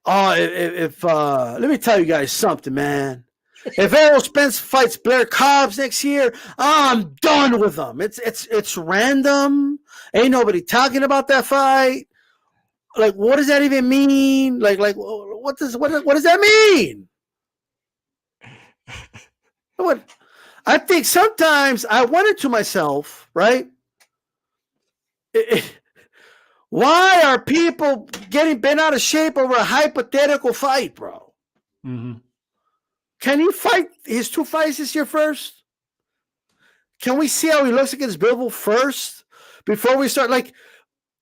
let me tell you guys something, man. If Errol Spence fights Blair Cobbs next year, I'm done with them. It's random. Ain't nobody talking about that fight. Like, what does that even mean? Like what does that mean? What? I think sometimes I wonder to myself, right? Why are people getting bent out of shape over a hypothetical fight, bro? Mm-hmm. Can he fight his 2 fights this year first? Can we see how he looks against Bivol first before we start? Like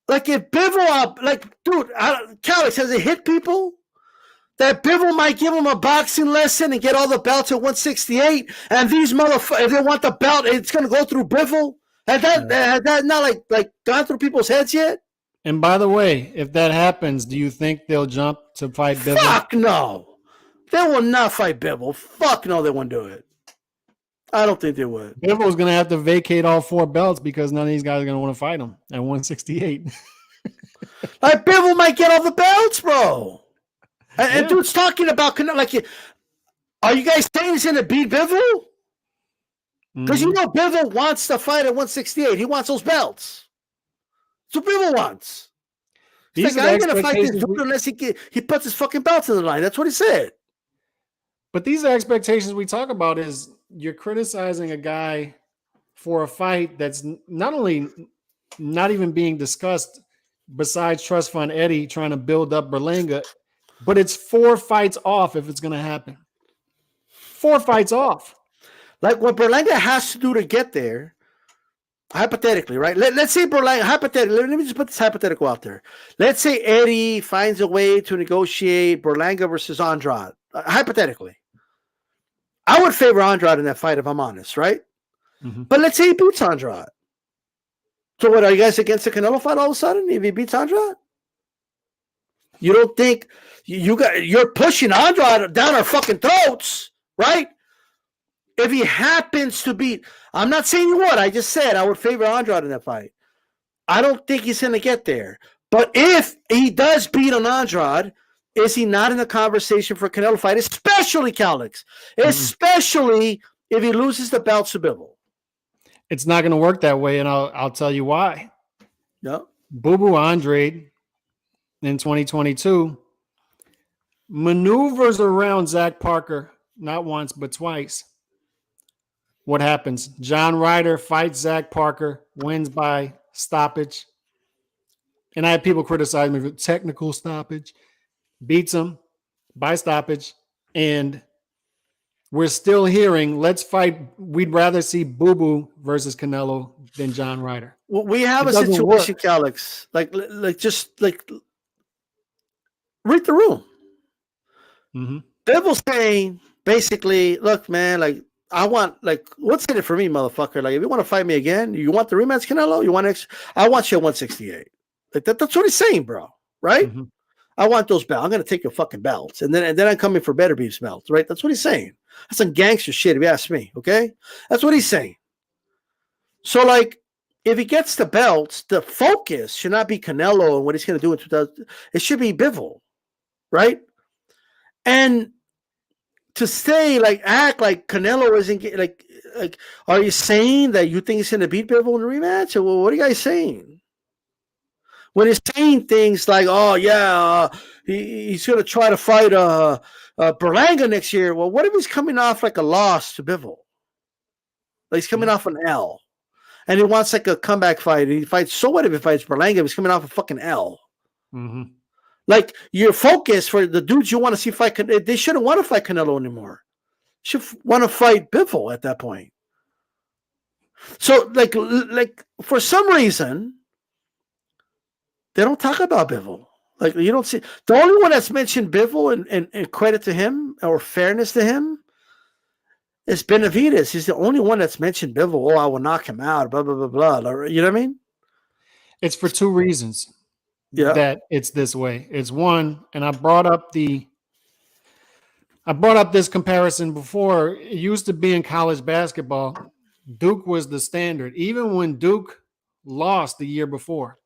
if Bivol, dude, Calix, has it hit people? That Bivol might give him a boxing lesson and get all the belts at 168, and these motherfuckers, if they want the belt, it's going to go through Bivol. Has that not like gone through people's heads yet? And by the way, if that happens, do you think they'll jump to fight Bivol? Fuck no. They will not fight Bivol. Fuck no, they won't do it. I don't think they would. Bivol's going to have to vacate all 4 belts because none of these guys are going to want to fight him at 168. Like, Bivol might get all the belts, bro. And dude's talking about, like, are you guys saying he's going to beat Bivol? Because Bivol wants to fight at 168. He wants those belts. That's what Bivol wants. He's like, I ain't going to fight this dude unless he puts his fucking belts in the line. That's what he said. But these are expectations we talk about is you're criticizing a guy for a fight that's not only not even being discussed besides Trust Fund Eddie trying to build up Berlanga, but it's 4 fights off if it's going to happen. 4 fights off. Like what Berlanga has to do to get there hypothetically, right? Let's say Berlanga, hypothetically, let me just put this hypothetical out there. Let's say Eddie finds a way to negotiate Berlanga versus Andrade. Hypothetically. I would favor Andrade in that fight if I'm honest, right? Mm-hmm. But let's say he beats Andrade. So what, are you guys against the Canelo fight all of a sudden if he beats Andrade? You don't think you're pushing Andrade down our fucking throats, right? If he happens to beat, I'm not saying you would. I just said I would favor Andrade in that fight. I don't think he's going to get there. But if he does beat on Andrade, is he not in the conversation for a Canelo fight? Especially Calix. Especially if he loses the belt to Bivol. It's not going to work that way, and I'll tell you why. No. Boo Boo Andrade in 2022 maneuvers around Zach Parker not once but twice. What happens? John Ryder fights Zach Parker, wins by stoppage. And I had people criticize me for technical stoppage. Beats him by stoppage. And we're still hearing, let's fight. We'd rather see Boo Boo versus Canelo than John Ryder. Well, we have a situation, Calix. Like just read the room. Mm-hmm. Bivol's saying, basically, look, man, like, I want, like, what's in it for me, motherfucker? Like, if you want to fight me again, you want the rematch, Canelo? You want I want you at 168. Like, that's what he's saying, bro. Right? Mm-hmm. I want those belts. I'm gonna take your fucking belts, and then I'm coming for better beef's belts, right? That's what he's saying. That's some gangster shit, if you ask me. Okay, that's what he's saying. So, like, if he gets the belts, the focus should not be Canelo and what he's gonna do in 2000. It should be Bivol, right? And to say, like, act like Canelo isn't like, are you saying that you think he's going to beat Bivol in the rematch? Or what are you guys saying? When he's saying things like, oh, yeah, he's going to try to fight Berlanga next year. Well, what if he's coming off like a loss to Bivol? Like, he's coming off an L. And he wants like a comeback fight. And he fights, so what if he fights Berlanga? He's coming off a fucking L. Mm-hmm. Like, your focus for the dudes you want to see fight, they shouldn't want to fight Canelo anymore. Should want to fight Bivol at that point. So, like for some reason, they don't talk about Bivol. Like, you don't see the only one that's mentioned Bivol and credit to him or fairness to him is Benavidez. He's the only one that's mentioned Bivol. Oh, I will knock him out. Blah blah blah blah. You know what I mean? It's for two reasons. Yeah. That it's this way. It's one, and I brought up this comparison before. It used to be in college basketball. Duke was the standard. Even when Duke lost the year before,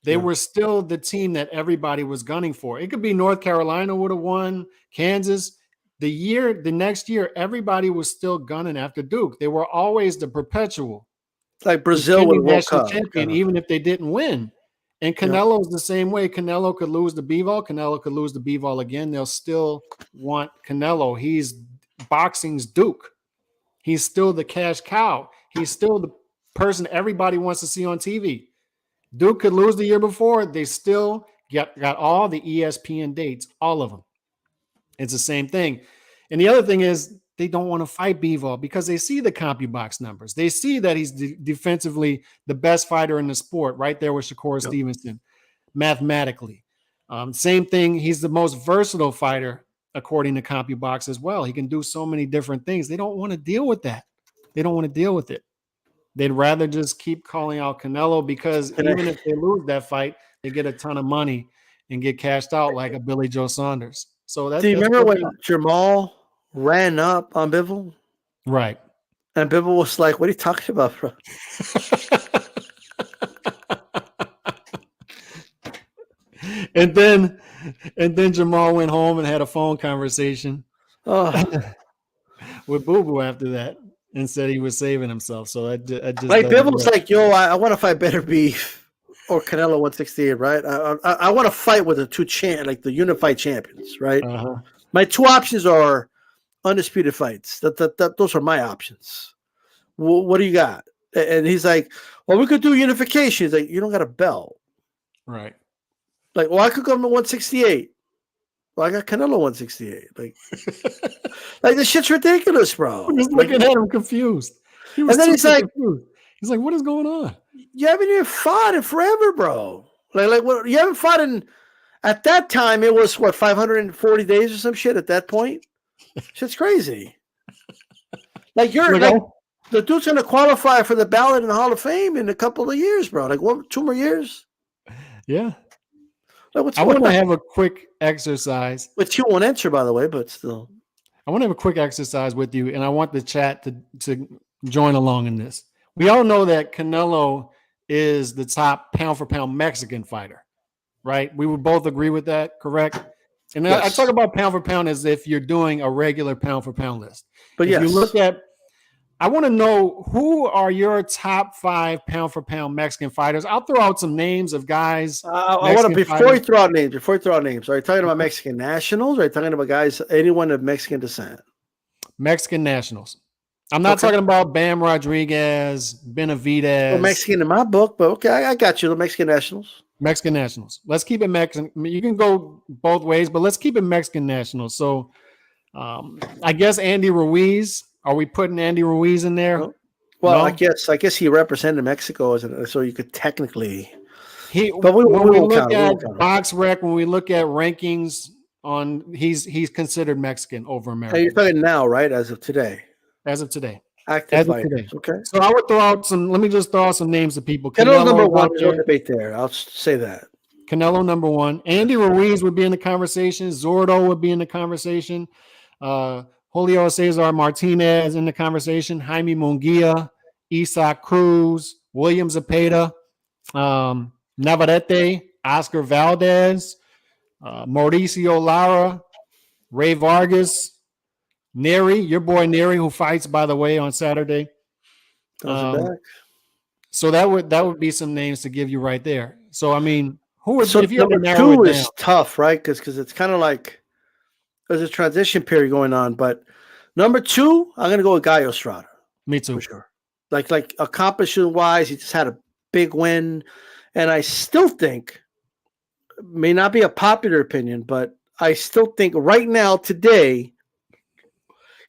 they were still the team that everybody was gunning for. It could be North Carolina would have won, Kansas. The next year, everybody was still gunning after Duke. They were always the perpetual. Like Brazil with national champion, even if they didn't win. And Canelo's the same way. Canelo could lose to Bivol. Canelo could lose to Bivol again. They'll still want Canelo. He's boxing's Duke. He's still the cash cow. He's still the person everybody wants to see on TV. Duke could lose the year before. They still got all the ESPN dates, all of them. It's the same thing. And the other thing is they don't want to fight Bivol because they see the CompuBox numbers. They see that he's defensively the best fighter in the sport, right there with Shakur Stevenson, mathematically. Same thing. He's the most versatile fighter, according to CompuBox as well. He can do so many different things. They don't want to deal with that. They don't want to deal with it. They'd rather just keep calling out Canelo because even if they lose that fight, they get a ton of money and get cashed out like a Billy Joe Saunders. So do you remember when Jamal ran up on Bivol? Right. And Bivol was like, what are you talking about, bro? and then Jamal went home and had a phone conversation with Boo Boo after that and said he was saving himself. So I just like Bivol's like, yo, I want to fight Better Beef or Canelo 168, right? I want to fight with the two like the unified champions, right? Uh-huh. My two options are undisputed fights. Those are my options. What do you got? And he's like, well, we could do unification. He's like, you don't got a belt. Right. Like, well, I could go to 168. Well, I got Canelo 168. Like this shit's ridiculous, bro. I'm just looking at him confused. And then he's like, confused. He's like, what is going on? You haven't even fought in forever, bro. Like what? You haven't fought in. At that time, it was what 540 days or some shit. At that point, shit's crazy. Like the dude's gonna qualify for the ballot in the Hall of Fame in a couple of years, bro. Like 2 more years. Yeah. Like, I want to have a quick exercise. Which you won't answer, by the way, but still. I want to have a quick exercise with you, and I want the chat to join along in this. We all know that Canelo is the top pound-for-pound Mexican fighter, right? We would both agree with that, correct? And yes. I talk about pound-for-pound as if you're doing a regular pound-for-pound list. But if you look at, I want to know, who are your top 5 pound-for-pound Mexican fighters? I'll throw out some names of guys. I want to, before you throw out names, are you talking about Mexican nationals, or are you talking about guys, anyone of Mexican descent? Mexican nationals. I'm not talking about Bam Rodriguez, Benavidez. Well, Mexican in my book, but okay, I got you. The Mexican nationals. Mexican nationals. Let's keep it Mexican. You can go both ways, but let's keep it Mexican nationals. So I guess Andy Ruiz. Are we putting Andy Ruiz in there? Well, no? I guess he represented Mexico, so you could technically. When we look at BoxRec, when we look at rankings he's considered Mexican over American. Hey, you're talking now, right? As of today. As of today. Active fighters. Okay. So I would throw out let me just throw out some names of people. Canelo number 1, there's no debate there. I'll say that. Canelo number 1. Andy Ruiz would be in the conversation. Zordo would be in the conversation. Julio Cesar Martinez in the conversation. Jaime Munguia, Isaac Cruz, William Zepeda, Navarrete, Oscar Valdez, Mauricio Lara, Ray Vargas, Neri, your boy Neri, who fights, by the way, on Saturday. So that would be some names to give you right there. So I mean, if you number 2 is tough, right? Because it's kind of like there's a transition period going on. But number 2, I'm gonna go with Gallo Estrada. Me too, for sure. Like accomplishment wise, he just had a big win, and I still think, may not be a popular opinion, but I still think right now today,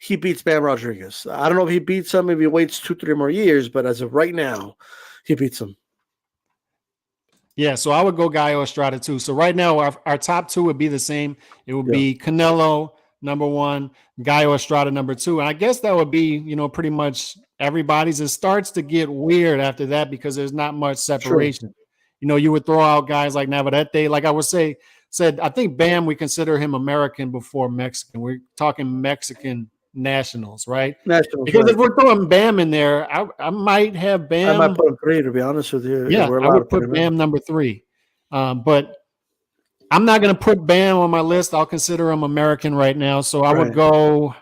he beats Bam Rodriguez. I don't know if he beats him if he waits 2-3 more years, but as of right now, he beats him. Yeah, so I would go Gallo Estrada too. So right now, our top 2 would be the same. It would be Canelo number 1, Gallo Estrada number 2. And I guess that would be, pretty much everybody's. It starts to get weird after that because there's not much separation. Sure. You would throw out guys like Navarrete. Like I would said, I think Bam, we consider him American before Mexican. We're talking Mexican nationals, right? Nationals, because if we're throwing Bam in there, I might have Bam. I might put him 3, to be honest with you. Yeah, I would put Bam number 3. But I'm not going to put Bam on my list. I'll consider him American right now. So I would go.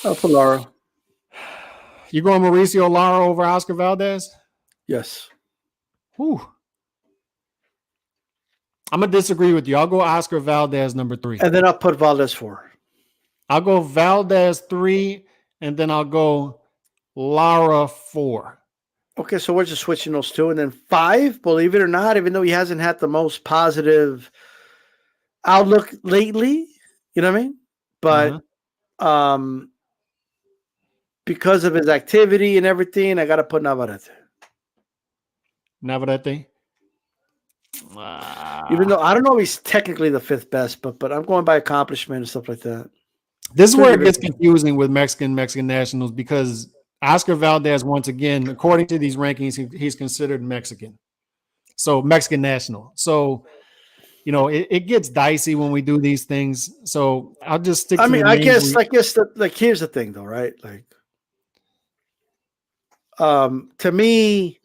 I'll put Lara. You going Mauricio Lara over Oscar Valdez? Yes. Whew. I'm going to disagree with you. I'll go Oscar Valdez number 3. And then I'll put Valdez 4. I'll go Valdez 3, and then I'll go Lara 4. Okay, so we're just switching those 2. And then 5, believe it or not, even though he hasn't had the most positive outlook lately, you know what I mean? But because of his activity and everything, I got to put Navarrete. Navarrete? Even though I don't know if he's technically the 5th best, but I'm going by accomplishment and stuff like that. This is where it gets confusing with Mexican nationals because Oscar Valdez, once again, according to these rankings, he's considered Mexican. So Mexican national. So, it gets dicey when we do these things. So I'll just stick to I guess here's the thing though, right? Like, to me,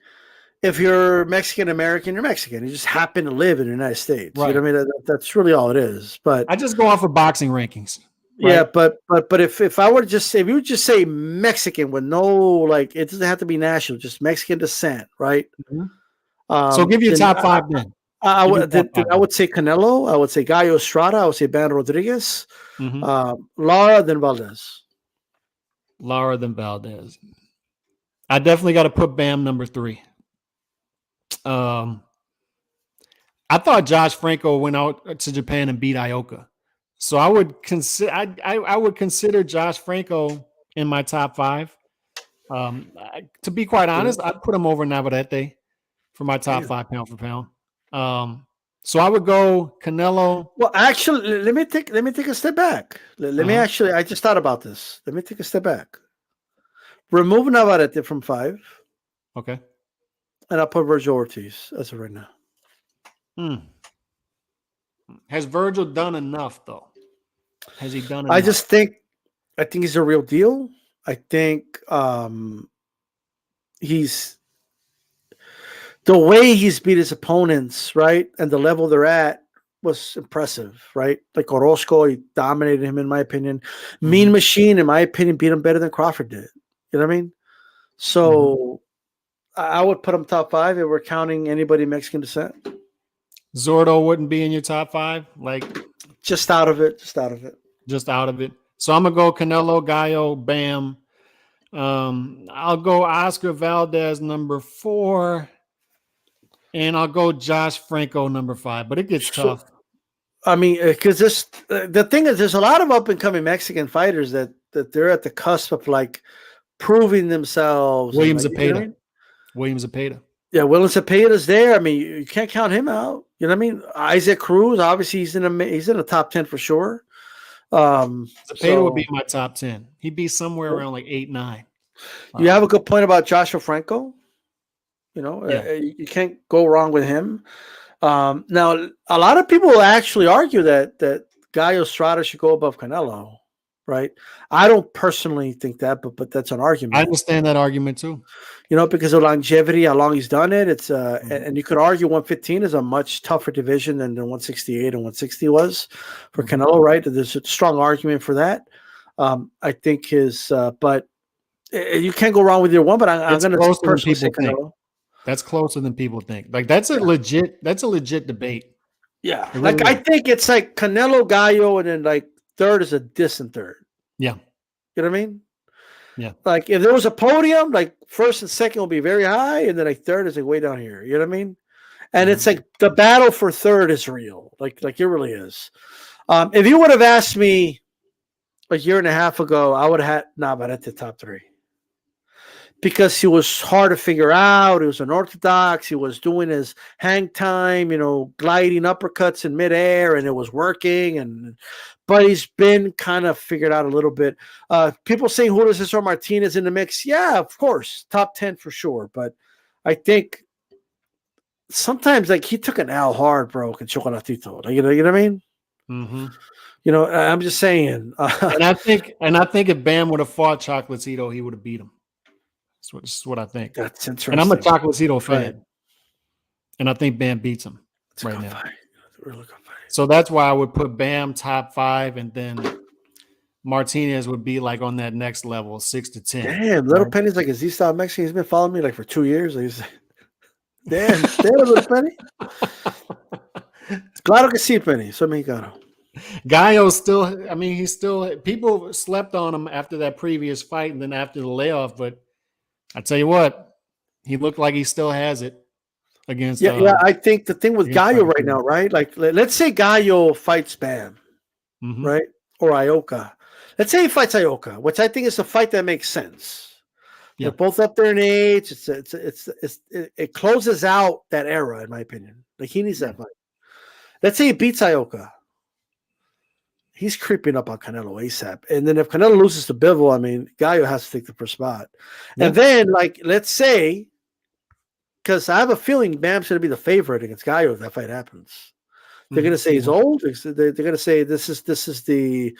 if you're Mexican American, you're Mexican. You just happen to live in the United States. Right. You know what I mean? That's really all it is. But I just go off of boxing rankings. Right? Yeah, but if I were to just say, if you would just say Mexican with no, it doesn't have to be national, just Mexican descent, right? Mm-hmm. So give you top 5 then. I would say Canelo. I would say Gallo Estrada. I would say Bam Rodriguez. Mm-hmm. Lara, then Valdez. Lara, then Valdez. I definitely got to put Bam number 3. I thought Josh Franco went out to Japan and beat Ioka. So I would consider Josh Franco in my top 5. To be quite honest, I'd put him over Navarrete for my top Damn. 5 pound for pound. So I would go Canelo. Well, actually, let me take a step back. Let me actually. I just thought about this. Let me take a step back. Remove Navarrete from 5. Okay. And I'll put Virgil Ortiz as of right now. Has Virgil done enough though? Has he done enough? I think he's a real deal. I think he's the way he's beat his opponents, right? And the level they're at was impressive, right? Like Orozco, he dominated him, in my opinion. Mean Machine, in my opinion, beat him better than Crawford did. You know what I mean? So I would put him top 5 if we're counting anybody Mexican descent. Zordo wouldn't be in your top 5? Like just out of it. So I'm gonna go Canelo, Gallo, Bam. I'll go Oscar Valdez number 4. And I'll go Josh Franco number 5, but it gets tough. I mean, because the thing is, there's a lot of up and coming Mexican fighters that they're at the cusp of like proving themselves. William Zepeda. Yeah, William Zepeda's there. I mean, you can't count him out. You know what I mean? Isaac Cruz, obviously, he's in the top 10 for sure. Zepeda would be my top 10. He'd be somewhere around like 8, 9. You have a good point about Joshua Franco. You know, you can't go wrong with him. Now, a lot of people actually argue that Gallo Estrada should go above Canelo, right? I don't personally think that, but that's an argument. I understand that argument too. You know, because of longevity, how long he's done it. It's and you could argue 115 is a much tougher division than 168 and 160 was for Canelo, right? There's a strong argument for that. I think but you can't go wrong with either one. But I'm going to personally say Canelo. That's closer than people think. Like that's a legit debate. Yeah. Really like I think it's like Canelo, Gallo, and then like third is a distant third. Yeah. You know what I mean? Yeah. Like if there was a podium, like first and second will be very high, and then like third is like way down here. You know what I mean? And it's like the battle for third is real. Like it really is. If you would have asked me a year and a half ago, I would have had Navarrete the top 3. Because he was hard to figure out. He was unorthodox. He was doing his hang time, you know, gliding uppercuts in midair, and it was working. But he's been kind of figured out a little bit. People saying Julio Cesar Martinez in the mix. Yeah, of course. Top 10 for sure. But I think sometimes like he took an L hard, bro, and Chocolatito. Like, you know what I mean? Mm-hmm. You know, I'm just saying. And I think if Bam would have fought Chocolatito, he would have beat him. That's what I think. That's interesting. And I'm a Chocolatito fan. Right. And I think Bam beats him right now. Really good fight. So that's why I would put Bam top 5, and then Martinez would be like on that next level, 6 to 10. Damn, Little Penny's like a Z-style Mexican. He's been following me like for 2 years. Damn, Little Penny. Claro que sí, Penny. Soy mexicano. Gallo still, I mean, people slept on him after that previous fight and then after the layoff, but I tell you what, he looked like he still has it against. Yeah. I think the thing with Gallo right now, right? Like, let's say Gallo fights Bam, right, or Ioka. Let's say he fights Ioka, which I think is a fight that makes sense. Yeah. They're both up there in age. It closes out that era, in my opinion. Like he needs that fight. Let's say he beats Ioka. He's creeping up on Canelo ASAP. And then if Canelo loses to Bivol, I mean, Gallo has to take the first spot. Yeah. And then, like, let's say, because I have a feeling Bam's going to be the favorite against Gallo if that fight happens. They're going to say he's old. They're going to say this is the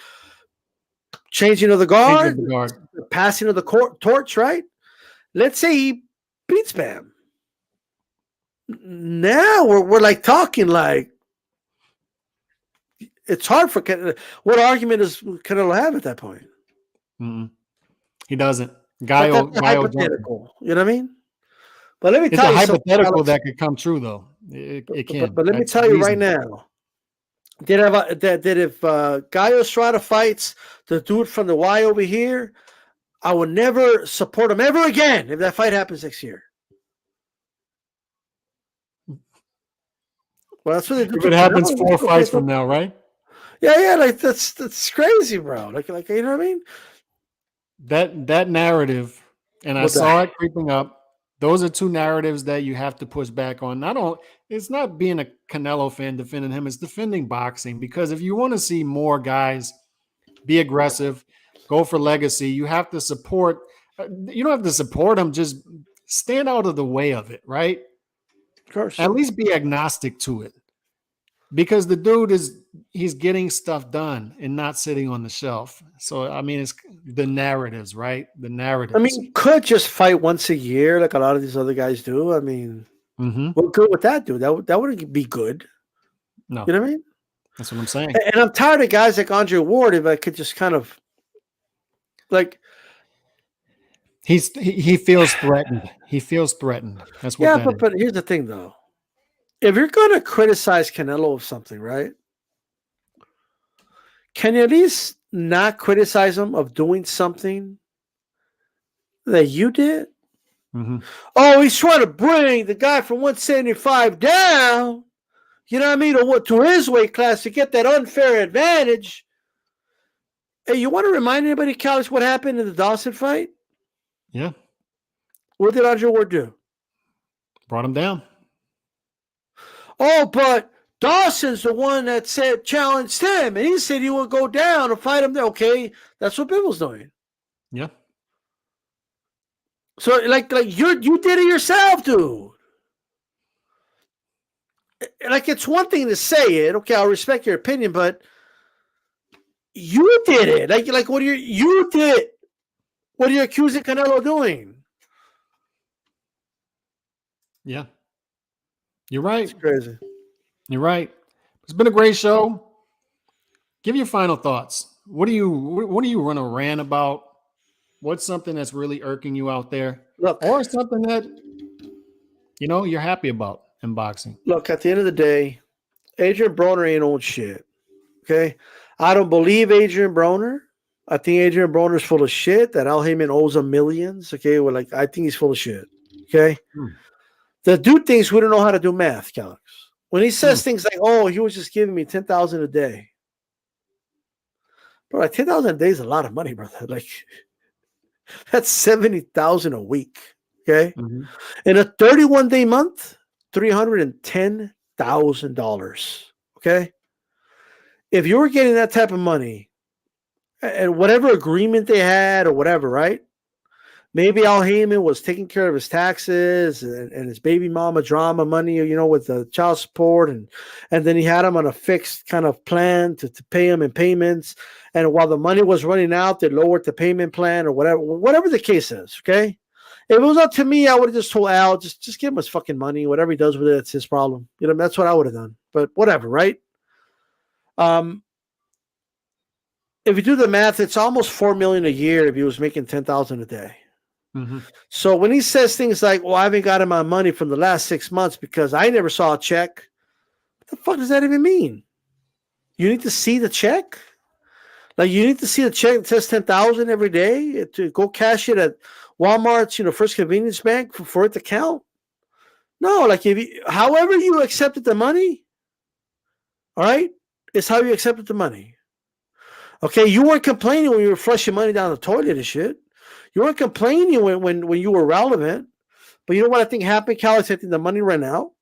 changing of the guard, the passing of the torch, right? Let's say he beats Bam. Now we're like talking like, it's hard for Canelo. What argument does Canelo have at that point? Mm-mm. He doesn't. Gallo hypothetical. You know what I I mean? But let me tell you, it's a hypothetical that could come true, though. It can. But let me tell you right now, that if Gallo Estrada fights the dude from the Y over here, I would never support him ever again if that fight happens next year. Well, that's what they do. If it happens 4 fights from now, right? Yeah, like that's crazy, bro. Like you know what I mean? That narrative And I saw it creeping up. Those are two narratives that you have to push back on. It's not being a Canelo fan defending him, it's defending boxing. Because if you want to see more guys be aggressive, go for legacy, you have to support. You don't have to support them, just stand out of the way of it, right? Of course. At least be agnostic to it. Because the dude he's getting stuff done and not sitting on the shelf. So, I mean, it's the narratives, right? The narratives. I mean, could just fight once a year like a lot of these other guys do. I mean, what good would that do? That wouldn't be good. No. You know what I mean? That's what I'm saying. And I'm tired of guys like Andre Ward, if I could just kind of like. He feels threatened. He feels threatened. That's what but here's the thing, though. If you're going to criticize Canelo of something, right? Can you at least not criticize him of doing something that you did? Mm-hmm. Oh, he's trying to bring the guy from 175 down, you know what I mean, or to his weight class to get that unfair advantage. Hey, you want to remind anybody, Callis, what happened in the Dawson fight? Yeah. What did Andre Ward do? Brought him down. Oh, but Dawson's the one that challenged him, and he said he would go down and fight him there. Okay, that's what Bibble's doing. Yeah. So, like you did it yourself, dude. Like, it's one thing to say it. Okay, I'll respect your opinion, but you did it. Like what you did? What are you accusing Canelo of doing? Yeah. You're right. It's crazy. You're right. It's been a great show. Give your final thoughts. What do you want to rant about? What's something that's really irking you out there? Look, or something that you're happy about in boxing? Look, at the end of the day, Adrian Broner ain't old shit. Okay? I don't believe Adrian Broner. I think Adrian Broner's full of shit, that Al Heyman owes him millions. Okay? Well, I think he's full of shit. Okay? The dude thinks we don't know how to do math, Calix. When he says things like, oh, he was just giving me $10,000 a day. Bro, like $10,000 a day is a lot of money, brother. Like, that's $70,000 a week. Okay? In a 31-day month, $310,000. Okay? If you were getting that type of money, and whatever agreement they had or whatever, right? Maybe Al Heyman was taking care of his taxes and his baby mama drama money, with the child support. And then he had him on a fixed kind of plan to pay him in payments. And while the money was running out, they lowered the payment plan or whatever the case is, okay? If it was up to me, I would have just told Al, just give him his fucking money. Whatever he does with it, it's his problem. That's what I would have done. But whatever, right? If you do the math, it's almost $4 million a year if he was making $10,000 a day. So when he says things like, well, I haven't got him my money from the last 6 months because I never saw a check, what the fuck does that even mean? You need to see the check? Like, you need to see the check that says $10,000 every day to go cash it at Walmart's, First Convenience Bank for it to count? No, like, however you accepted the money, all right, is how you accepted the money. Okay, you weren't complaining when you were flushing money down the toilet and shit. You weren't complaining when you were relevant. But you know what I think happened, Callis? I think the money ran out.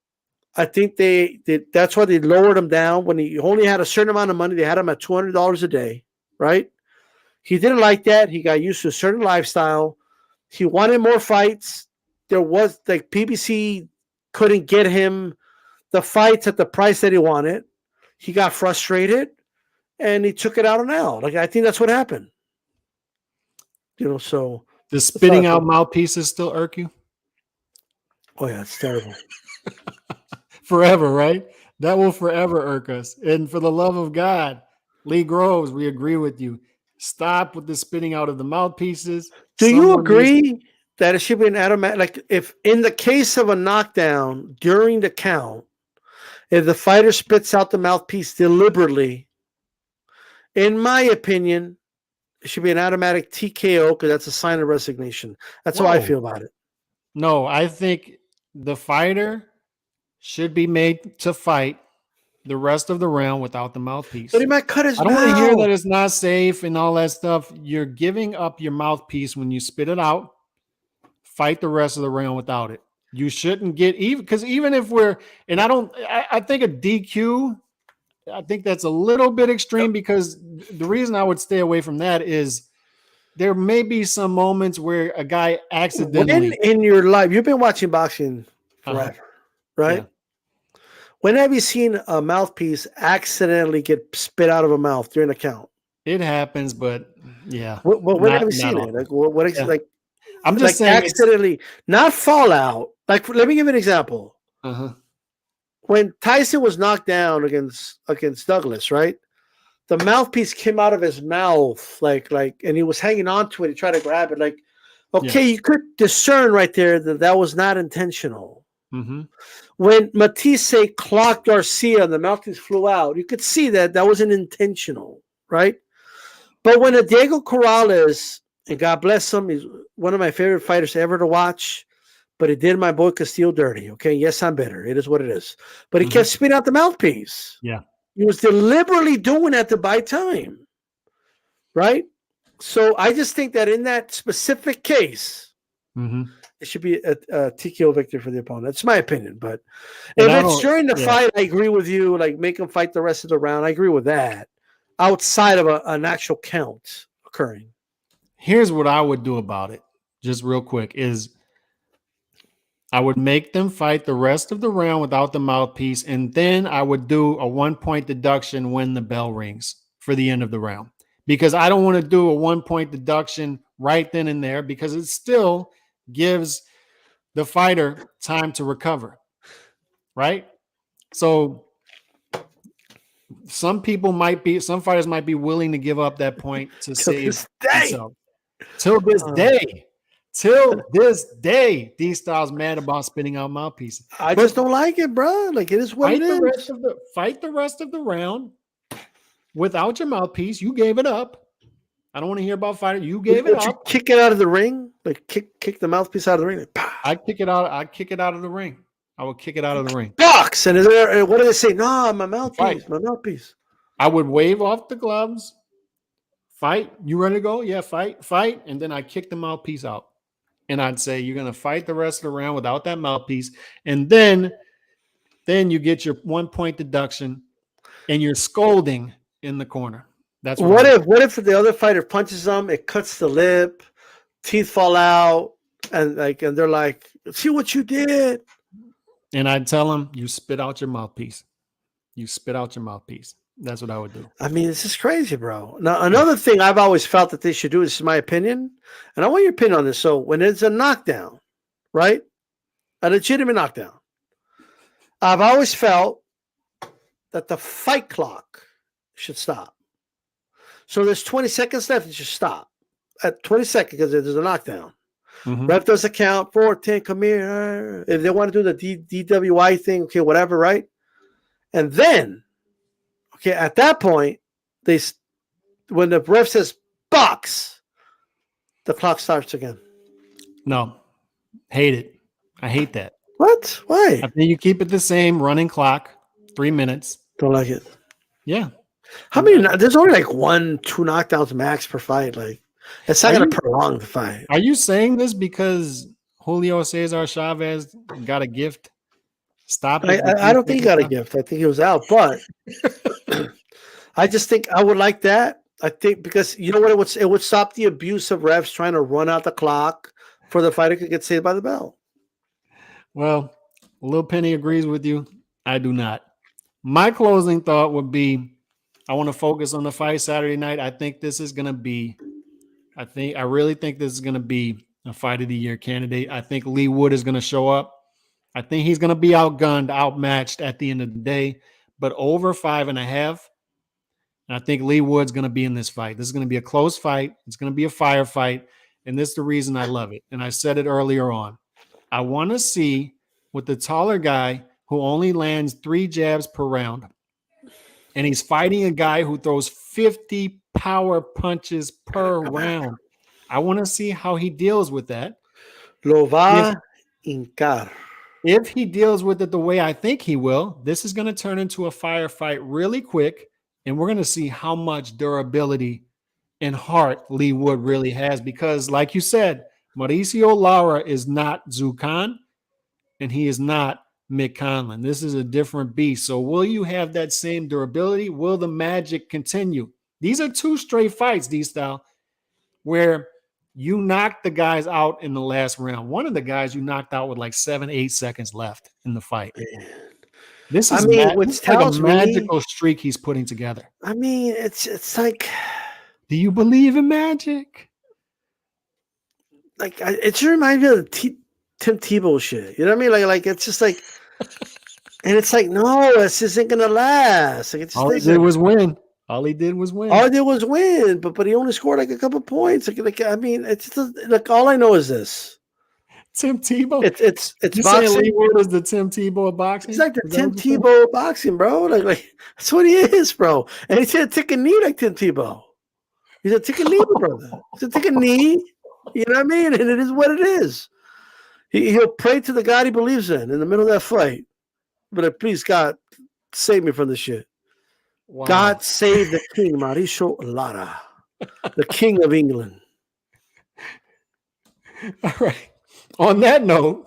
I think that's why they lowered him down. When he only had a certain amount of money, they had him at $200 a day, right? He didn't like that. He got used to a certain lifestyle. He wanted more fights. There was, like, PBC couldn't get him the fights at the price that he wanted. He got frustrated, and he took it out on Al. Like, I think that's what happened. So the spitting out mouthpieces still irk you? Oh yeah, it's terrible. Forever, right? That will forever irk us. And for the love of God, Leigh Groves, we agree with you. Stop with the spitting out of the mouthpieces. Do you agree that it should be an automatic? Like, if in the case of a knockdown during the count, if the fighter spits out the mouthpiece deliberately, in my opinion, it should be an automatic TKO because that's a sign of resignation. That's how I feel about it. No, I think the fighter should be made to fight the rest of the round without the mouthpiece. But he might cut his mouth. I don't want to hear that it's not safe and all that stuff. You're giving up your mouthpiece when you spit it out. fight the rest of the round without it. You shouldn't get even, because even if we're, and I think a DQ, I think that's a little bit extreme, because the reason I would stay away from that is there may be some moments where a guy accidentally. When in your life, you've been watching boxing forever, right? Yeah. When have you seen a mouthpiece accidentally get spit out of a mouth during a count? It happens, but yeah. When have you seen it? Like what? Yeah. Like I'm just saying, accidentally, not fall out. Like, let me give you an example. When Tyson was knocked down against Douglas, right? The mouthpiece came out of his mouth, like, and he was hanging on to it. He tried to grab it, like, okay, you could discern right there that was not intentional. When Matisse clocked Garcia and the mouthpiece flew out, you could see that wasn't intentional, right? But when a Diego Corrales, and God bless him, he's one of my favorite fighters ever to watch, but he did my boy Castillo dirty. Okay, yes, I'm bitter. It is what it is. But he kept spitting out the mouthpiece. Yeah. He was deliberately doing that to buy time, right? So I just think that in that specific case, it should be a TKO victory for the opponent. That's my opinion. But if it's during the fight, I agree with you. Like, make him fight the rest of the round. I agree with that. Outside of an actual count occurring. Here's what I would do about it, just real quick, is I would make them fight the rest of the round without the mouthpiece, and then I would do a 1-point deduction when the bell rings for the end of the round, because I don't want to do a 1-point deduction right then and there, because it still gives the fighter time to recover, right? So some fighters might be willing to give up that point to save themselves. Till this day, D-Style's mad about spitting out mouthpieces. I just don't like it, bro. Like, it is what it is. Fight the rest of the round without your mouthpiece. You gave it up. I don't want to hear about fighting. You gave it up. You kick it out of the ring? Like, kick the mouthpiece out of the ring? Like, I kick it out of the ring. I would kick it out of the ring. Box! And what do they say? No, my mouthpiece. My mouthpiece. I would wave off the gloves. Fight. You ready to go? Yeah, fight. And then I kick the mouthpiece out. And I'd say, you're going to fight the rest of the round without that mouthpiece. And then you get your 1-point deduction and you're scolding in the corner. That's what if the other fighter punches them, it cuts the lip, teeth fall out, and they're like, see what you did. And I'd tell them, you spit out your mouthpiece. You spit out your mouthpiece. That's what I would do. I mean, this is crazy, bro. Now, another thing I've always felt that they should do, this is my opinion, and I want your opinion on this. So when it's a knockdown, right? A legitimate knockdown, I've always felt that the fight clock should stop. So there's 20 seconds left, it should stop at 20 seconds because there's a knockdown. Ref does a count, 4, 10, come here. If they want to do the DWI thing, okay, whatever, right? And then, okay, at that point, when the ref says box, the clock starts again. No, hate it. I hate that. What? Why? I think you keep it the same running clock, 3 minutes. Don't like it. Yeah. How many? There's only like 1-2 knockdowns max per fight. Like, it's not going to prolong the fight. Are you saying this because Julio Cesar Chavez got a gift? Stop it. I don't think he got a gift. I think he was out. But I just think I would like that. I think because you know what? It would stop the abuse of refs trying to run out the clock for the fighter to get saved by the bell. Well, Lil Penny agrees with you. I do not. My closing thought would be, I want to focus on the fight Saturday night. I really think this is going to be a fight of the year candidate. I think Leigh Wood is going to show up. I think he's going to be outgunned, outmatched at the end of the day, but over 5.5. And I think Leigh Wood's going to be in this fight. This is going to be a close fight. It's going to be a firefight. And this is the reason I love it. And I said it earlier on. I want to see with the taller guy who only lands 3 jabs per round, and he's fighting a guy who throws 50 power punches per round. I want to see how he deals with that. Lo va hincar. If he deals with it the way I think he will, this is going to turn into a firefight really quick, and we're going to see how much durability and heart Leigh Wood really has. Because, like you said, Mauricio Lara is not Zucan, and he is not Mick Conlon. This is a different beast. So will you have that same durability? Will the magic continue? These are 2 straight fights, D-Style, where you knocked the guys out in the last round. One of the guys you knocked out with like 7-8 seconds left in the fight. This is which like a tells magical me, streak he's putting together. it's like, do you believe in magic? Like it should remind me of the Tim Tebow shit. You know what I mean? Like it's just like, and it's like, no, this isn't gonna last. Like it just All he did was win. All he did was win. But he only scored like a couple points. Like it's just like all I know is this. Tim Tebow. It's you boxing. saying Leigh Wood is the Tim Tebow of boxing? He's like the Tim Tebow of boxing, bro. Like that's what he is, bro. And he's gonna take a knee like Tim Tebow. He's a take a knee, brother. He's a take a knee. You know what I mean? And it is what it is. He'll pray to the God he believes in the middle of that fight. But please, God, save me from this shit. Wow. God save the king, Mauricio Lara, the king of England. All right. On that note,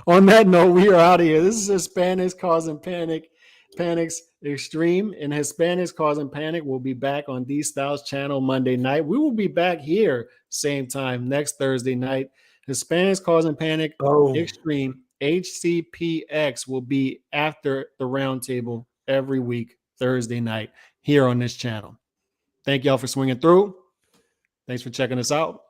we are out of here. This is Hispanics Causing Panic. Panics Extreme, and Hispanics Causing Panic will be back on D-Styles channel Monday night. We will be back here same time next Thursday night. Hispanics Causing Panic Extreme HCPX will be after the roundtable every week Thursday night here on this channel. Thank y'all for swinging through. Thanks for checking us out.